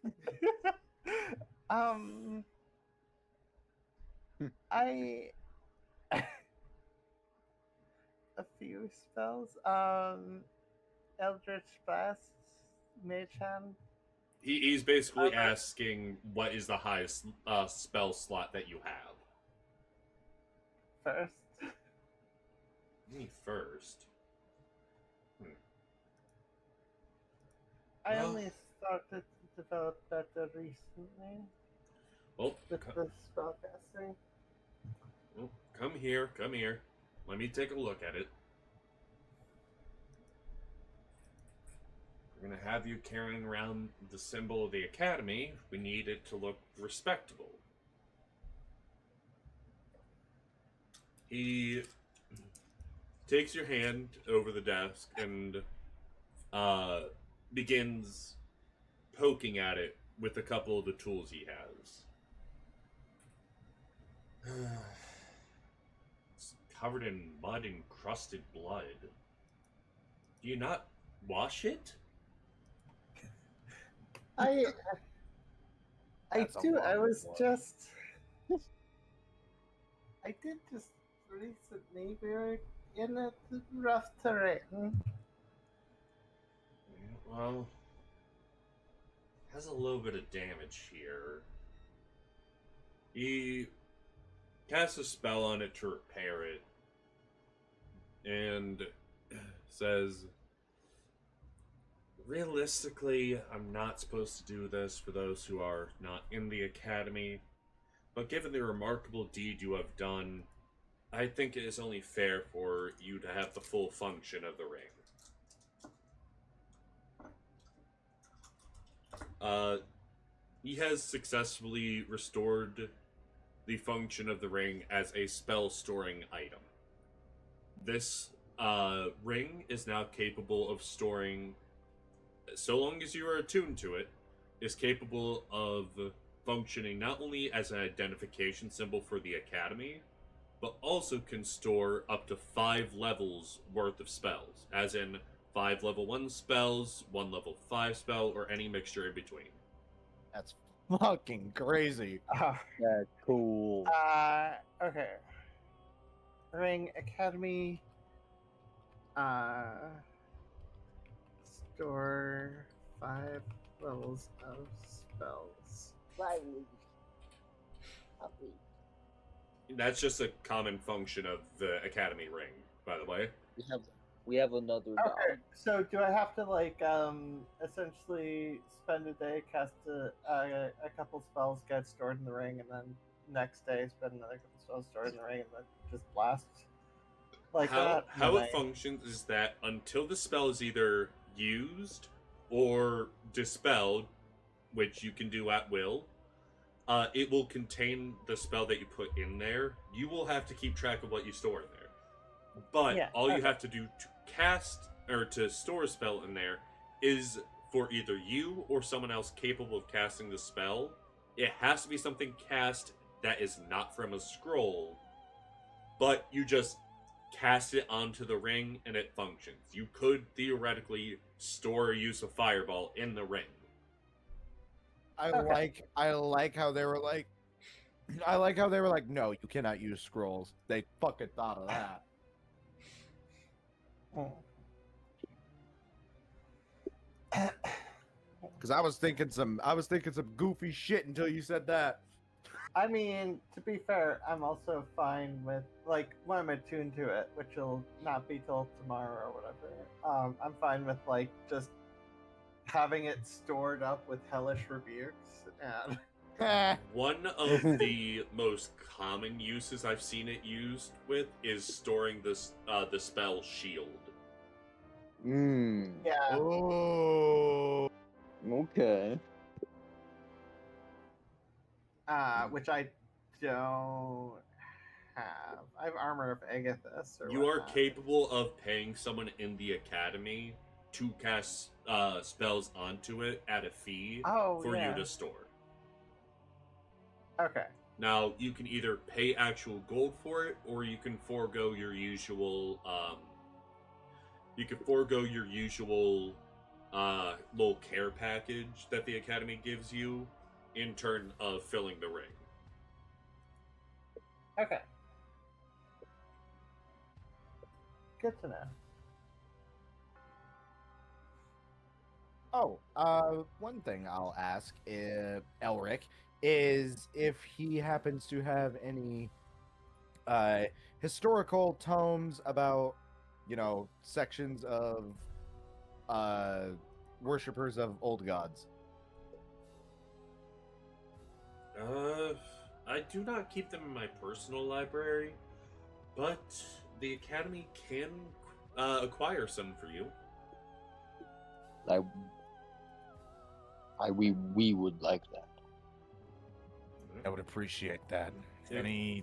I a few spells. Eldritch Blast, Mage Hand. He's basically asking what is the highest spell slot that you have. First. Me first. I Well- only started to develop better recently Well, with the spellcasting. come here. Let me take a look at it. We're gonna have you carrying around the symbol of the academy. We need it to look respectable. He takes your hand over the desk and begins poking at it with a couple of the tools he has. It's covered in mud and crusted blood. Do you not wash it? I That's a do. lot I of was blood. just. I did just recently. We were in a rough terrain. Well, has a little bit of damage here. He casts a spell on it to repair it and says, realistically, I'm not supposed to do this for those who are not in the academy, but given the remarkable deed you have done, I think it is only fair for you to have the full function of the ring. He has successfully restored the function of the ring as a spell storing item. This ring is now capable of storing, so long as you are attuned to it, is capable of functioning not only as an identification symbol for the academy, but also can store up to 5 levels worth of spells, as in 5 level 1 spells, 1 level 5 spell, or any mixture in between. That's fucking crazy. That's cool. Okay. Ring Academy. Store 5 Levels of spells. Lively. Happy. That's just a common function of the Academy ring, by the way. We have another dog. Okay, so do I have to essentially spend a day, cast a couple spells, get stored in the ring, and then next day spend another couple spells stored in the ring, and then just blast like that? How And it functions is that until the spell is either used or dispelled, which you can do at will, it will contain the spell that you put in there. You will have to keep track of what you store in there. But Yeah, all you okay. have to do to cast or to store a spell in there is for either you or someone else capable of casting the spell. It has to be something cast that is not from a scroll, but you just cast it onto the ring and it functions. You could theoretically store or use a fireball in the ring. I Okay. like how they were like, no, you cannot use scrolls. They fucking thought of that. Because I was thinking some goofy shit until you said that. I mean, to be fair, I'm also fine with when I'm attuned to it, which will not be till tomorrow or whatever. I'm fine with just having it stored up with hellish rebukes and One of the most common uses I've seen it used with is storing this the spell shield. yeah. Oh. Okay. Which I don't have. I have Armor of Agathis. Or You are whatnot. capable of paying someone in the academy to cast spells onto it at a fee for yeah. you to store. Okay. Now, you can either pay actual gold for it, or you can forego your usual little care package that the academy gives you in turn of filling the ring. Okay. Good to know. One thing I'll ask Elric is if he happens to have any historical tomes about, sections of worshippers of old gods. I do not keep them in my personal library, but the academy can acquire some for you. We would like that. I would appreciate that. Yeah.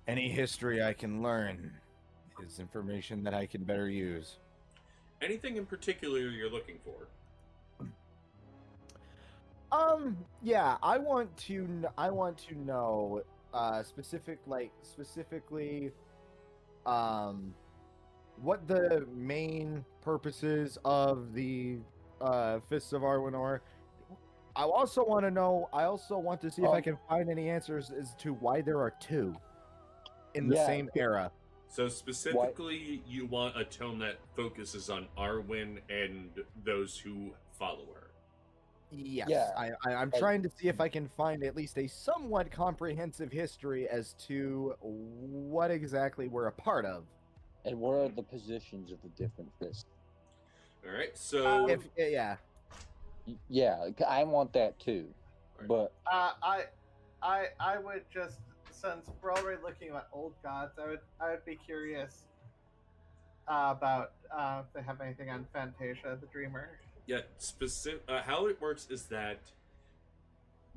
Any history I can learn is information that I can better use. Anything in particular you're looking for? Yeah, I want to know specifically what the main purposes of the Fists of Arwenor. I also want to see if I can find any answers as to why there are two in the same era. So specifically, you want a tome that focuses on Arwen and those who follow her. Yes, Yeah. I'm trying to see if I can find at least a somewhat comprehensive history as to what exactly we're a part of. And what are the positions of the different fists? All right, so Yeah, I want that too. Right. But I would just, since we're already looking at old gods, I would be curious about if they have anything on Fantasia the Dreamer. yeah, how it works is that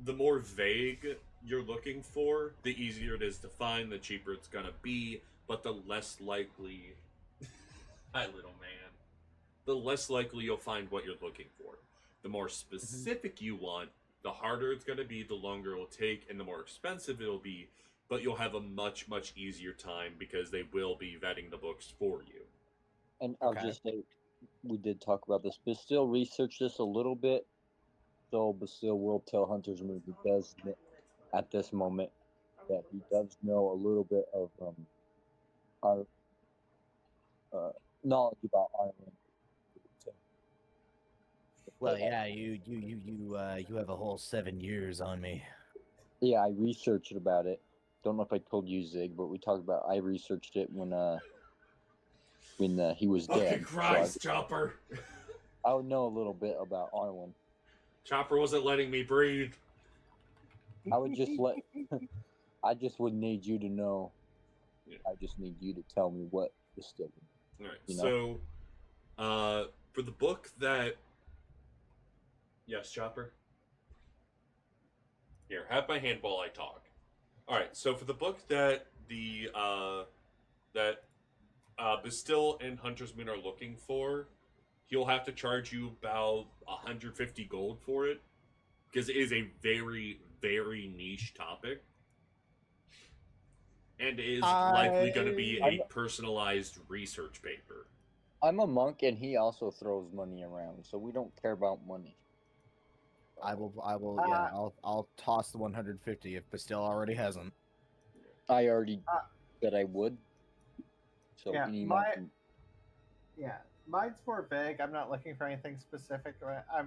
the more vague you're looking for, the easier it is to find, the cheaper it's gonna be, but the less likely hi little man, the less likely you'll find what you're looking for. The more specific you want, the harder it's gonna be, the longer it'll take, and the more expensive it'll be, but you'll have a much, much easier time because they will be vetting the books for you. And I'll just say, we did talk about this, but still research this a little bit. So Bastille will tell Hunter's Moon he does at this moment that he does know a little bit of our knowledge about Ireland. Well, yeah, you have a whole 7 years on me. Yeah, I researched about it. Don't know if I told you, Zig, but we talked about. I researched it when he was Fucking dead. Christ, Chopper! I would know a little bit about Arwen. Chopper wasn't letting me breathe. I would just let. I just would need you to know. Yeah. I just need you to tell me what is still. All right. You know? So, for the book that. Yes, Chopper. Here, have my hand while I talk. All right. So for the book that Bastille and Hunter's Moon are looking for, he'll have to charge you about 150 gold for it, because it is a very, very niche topic. And it is likely going to be a personalized research paper. I'm a monk, and he also throws money around, so we don't care about money. I will, yeah, I'll toss the 150 if Bastille already hasn't. I already said I would. So Yeah, any monk can- Yeah, mine's more vague. I'm not looking for anything specific.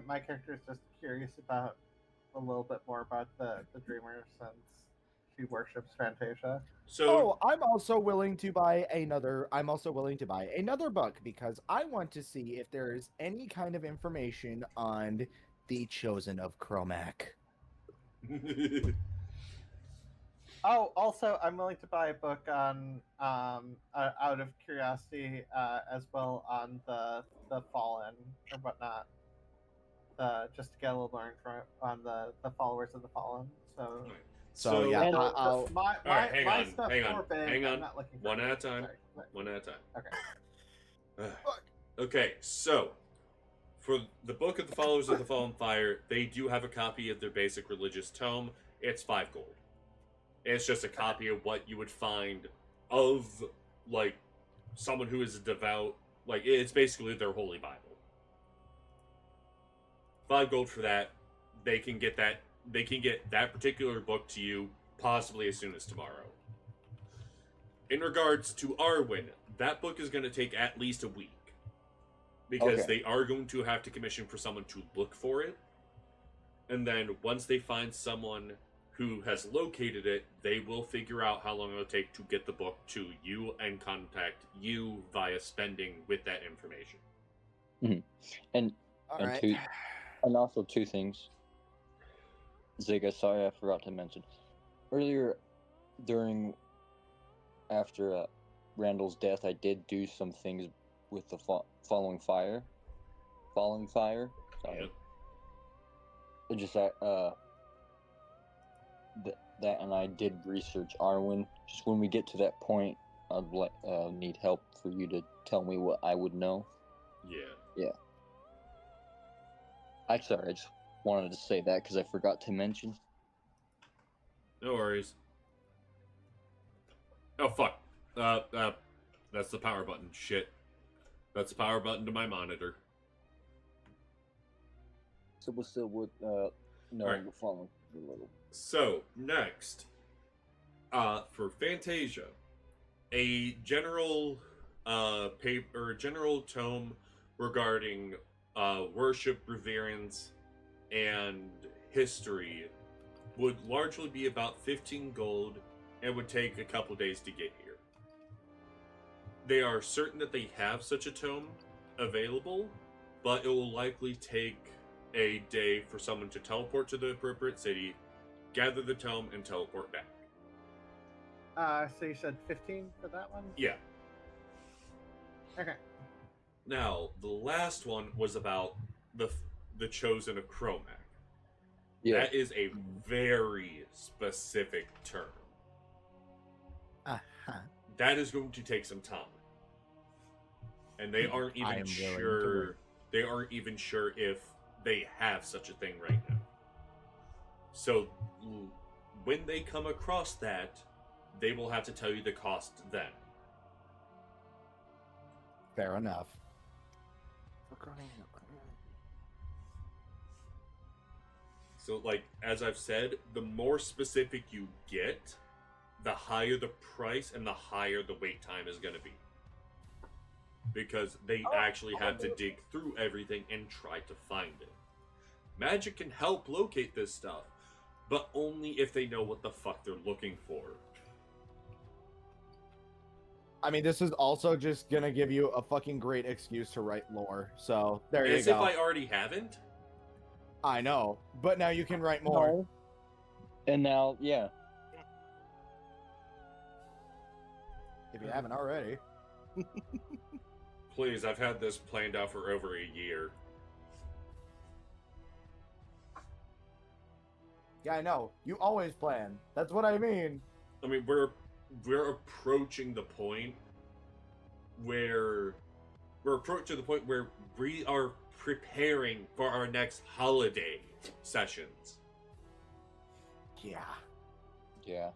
My character is just curious about a little bit more about the dreamer since she worships Fantasia. So, I'm also willing to buy another. I'm also willing to buy another book because I want to see if there is any kind of information on the Chosen of Cromac. Oh, also, I'm willing to buy a book on, out of curiosity, as well on the Fallen or whatnot. Just to get a little more info on the followers of the Fallen. So yeah, and- I'll. My Alright, hang on, stuff's hang on, more vague. hang on. I'm not looking for One at a anything. time. Sorry. One at a time. Okay. Okay, so for the Book of the Followers of the Fallen Fire, they do have a copy of their basic religious tome. It's 5 gold. It's just a copy of what you would find of, like, someone who is a devout. Like, it's basically their holy Bible. 5 gold for that. They can get that. They can get that particular book to you possibly as soon as tomorrow. In regards to Arwen, that book is going to take at least a week. Because Okay. they are going to have to commission for someone to look for it. And then once they find someone who has located it, they will figure out how long it'll take to get the book to you and contact you via spending with that information. And All and right. and also 2 things. Ziga, sorry I forgot to mention. Earlier, after Randall's death, I did do some things with the Falling Fire. Sorry. Yep. It just that and I did research Arwen. Just when we get to that point, I'd need help for you to tell me what I would know. Yeah. I just wanted to say that because I forgot to mention. No worries. Oh, fuck. That's the power button. Shit. That's the power button to my monitor. So we'll still would no Alright. we're following a little. So, next. For Fantasia. A general general tome regarding worship, reverence, and history would largely be about 15 gold and would take a couple days to get here. They are certain that they have such a tome available, but it will likely take a day for someone to teleport to the appropriate city, gather the tome, and teleport back. So you said 15 for that one? Yeah. Okay. Now, the last one was about the Chosen of Cromac. Yeah. That is a very specific term. Uh-huh. That is going to take some time. And they aren't I even am willing to sure wait. they aren't even sure if they have such a thing right now. So when they come across that, they will have to tell you the cost then. Fair enough. So, like, as I've said, the more specific you get, the higher the price and the higher the wait time is going to be. Because they actually have to dig through everything and try to find it. Magic can help locate this stuff, but only if they know what the fuck they're looking for. I mean, this is also just gonna give you a fucking great excuse to write lore. So there you As go. if I already haven't? I know, but now you can write more. No. And now, yeah. If you haven't already. Please, I've had this planned out for over a year. Yeah, I know. You always plan. That's what I mean. I mean, we're approaching the point where we are preparing for our next holiday sessions. Yeah. Yeah.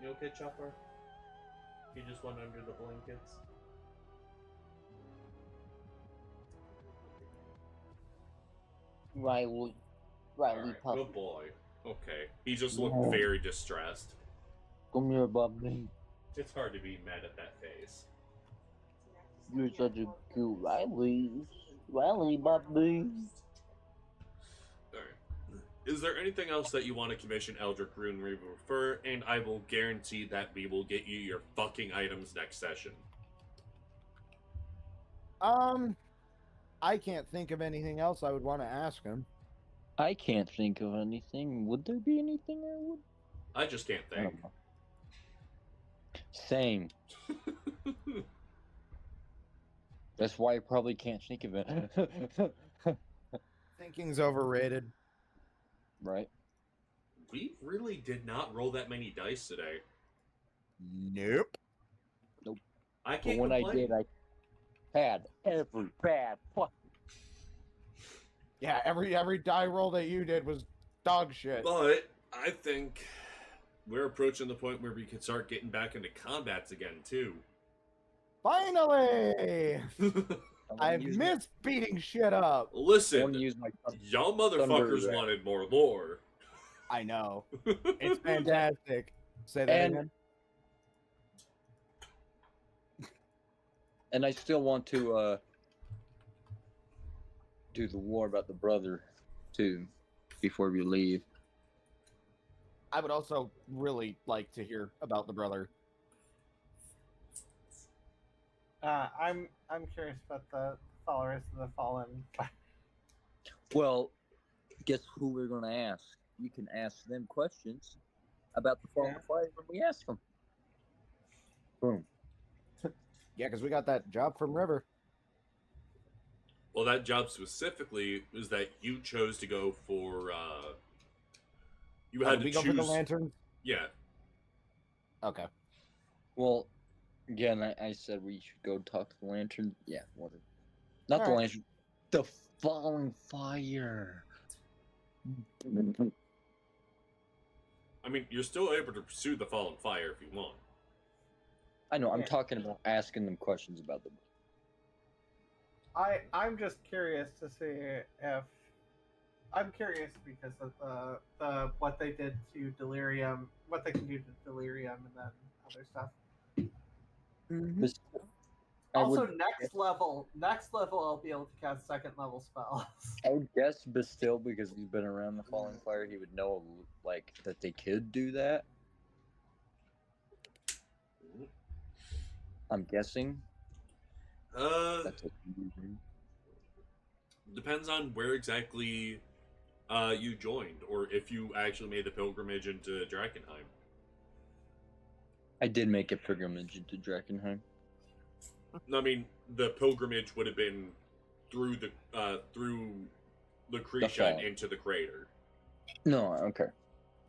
You okay, Chopper? You just went under the blankets? Riley Alright, puppy. good boy. Okay. He just looked very distressed. Come here, Bobby. It's hard to be mad at that face. You're such a cute Riley. Riley, Bobby. Alright. Is there anything else that you want to commission Eldrick Rune Reaver for? And I will guarantee that we will get you your fucking items next session. I can't think of anything else I would want to ask him. I can't think of anything. Would there be anything I would? I just can't I think. don't know. Same. That's why I probably can't think of it. Thinking's overrated. Right? We really did not roll that many dice today. Nope. I But can't when complain. I did, I had every bad fuck. Yeah, every die roll that you did was dog shit. But I think we're approaching the point where we can start getting back into combats again, too. Finally! I've missed beating shit up. I want Listen, to use my y'all motherfuckers Thunder, wanted more lore. I know. It's fantastic. Say that And- again. and I still want to do the war about the brother too before we leave. I would also really like to hear about the brother. I'm curious about the followers of the fallen. Well, guess who we're gonna ask? You can ask them questions about the fallen fire when we ask them. Boom. Yeah, because we got that job from River. Well, that job specifically was that you chose to go for, you had Did we to go for the choose. lantern? Yeah. Okay. Well, again, I said we should go talk to the lantern. Yeah, whatever. Not the Alright. lantern. The fallen fire. I mean, you're still able to pursue the Fallen Fire if you want. I know. I'm Yeah. talking about asking them questions about them. I'm just curious to see if I'm curious because of the what they did to Delirium, what they can do to Delirium, and then other stuff. This- I Also, would, next level, I'll be able to cast second level spells. I would guess Bastille, because he's been around the fallen fire, he would know like that they could do that. I'm guessing. That's what Depends on where exactly you joined, or if you actually made the pilgrimage into Drakkenheim. I did make a pilgrimage into Drakkenheim. I mean, the pilgrimage would have been through Lucretia and fall. into the crater. No, okay.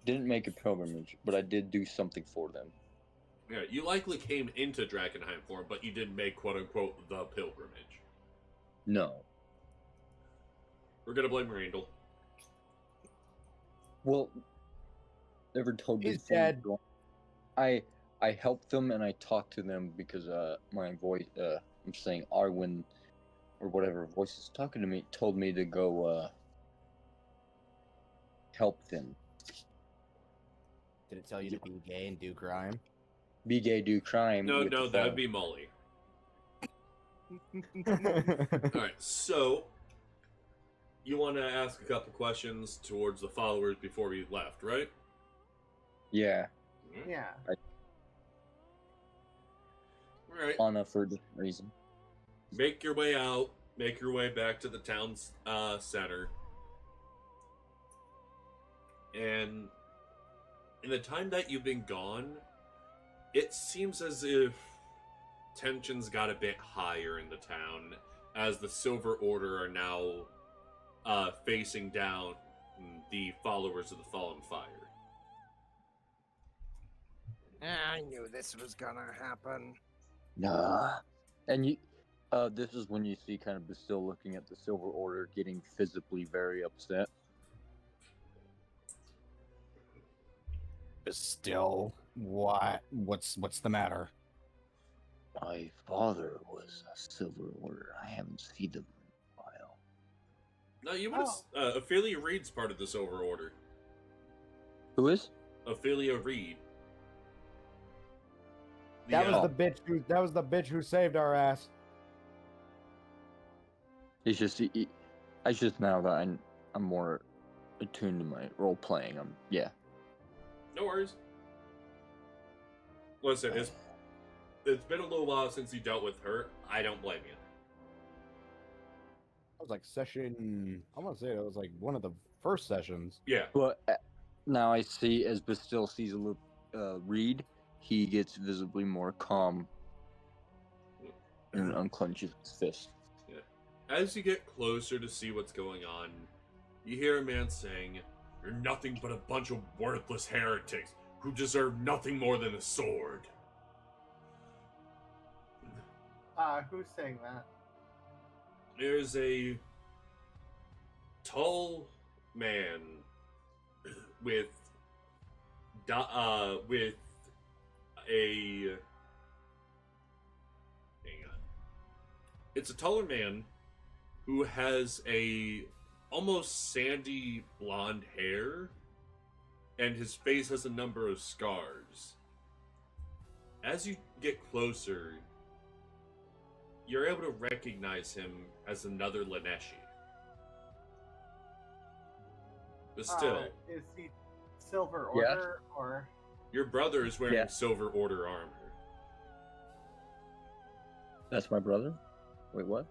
Didn't make a pilgrimage, but I did do something for them. Yeah, you likely came into Drakkenheim for it, but you didn't make quote-unquote the pilgrimage. No. We're gonna blame Randall. Well, never told He's this thing dead. wrong. I helped them and I talked to them because my voice I'm saying Arwen or whatever voice is talking to me told me to go help them. Did it tell you to be gay and do crime? Be gay, do crime. No, with no, the that would fallen. be Molly. Alright, so you want to ask a couple questions towards the followers before we left, right? Yeah, Yeah. Alright. Anna for a different reason. Make your way out. Make your way back to the town's center. And in the time that you've been gone, it seems as if tensions got a bit higher in the town as the Silver Order are now facing down the followers of the Fallen Fire. I knew this was gonna happen. Nah. And you, this is when you see kind of Bastille looking at the Silver Order getting visibly very upset. Still, what? What's the matter? My father was a Silver Order. I haven't seen them in a while. No, you would have. Ophelia Reed's part of the Silver Order. Who is? Ophelia Reed. That The, was the bitch who. That was the bitch who saved our ass. It's just, I just now that I'm more attuned to my role playing. Yeah. No worries. Listen, it's been a little while since you dealt with her. I don't blame you. That was like session. I want to say it was like one of the first sessions. Yeah. But now I see as Bastille sees a little Reed, he gets visibly more calm and unclenches his fist. As you get closer to see what's going on, you hear a man saying, "You're nothing but a bunch of worthless heretics who deserve nothing more than a sword." Who's saying that? There's a tall man with a hang on. It's a taller man who has a almost sandy blonde hair, and his face has a number of scars. As you get closer, you're able to recognize him as another Laneshi. But still, Is he Silver Yeah. Order or? your brother is wearing Yeah. Silver Order armor. That's my brother? Wait, what?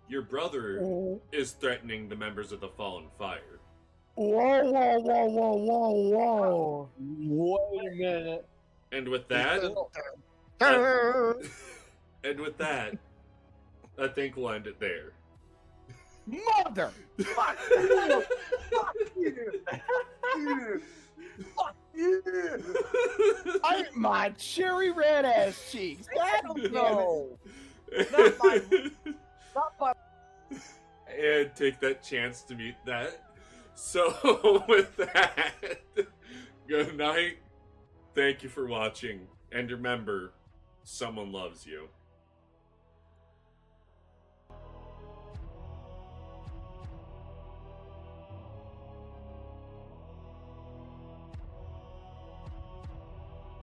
Your brother is threatening the members of the Fallen Fire. Whoa, whoa, whoa, whoa, whoa, whoa! Wait a minute. And with that, and with that, I think we'll end it there. Mother! Fuck you! Fuck you! Bite my cherry red ass cheeks. That'll No. Not Not my. And take that chance to mute that. So, with that, good night. Thank you for watching. And remember, someone loves you.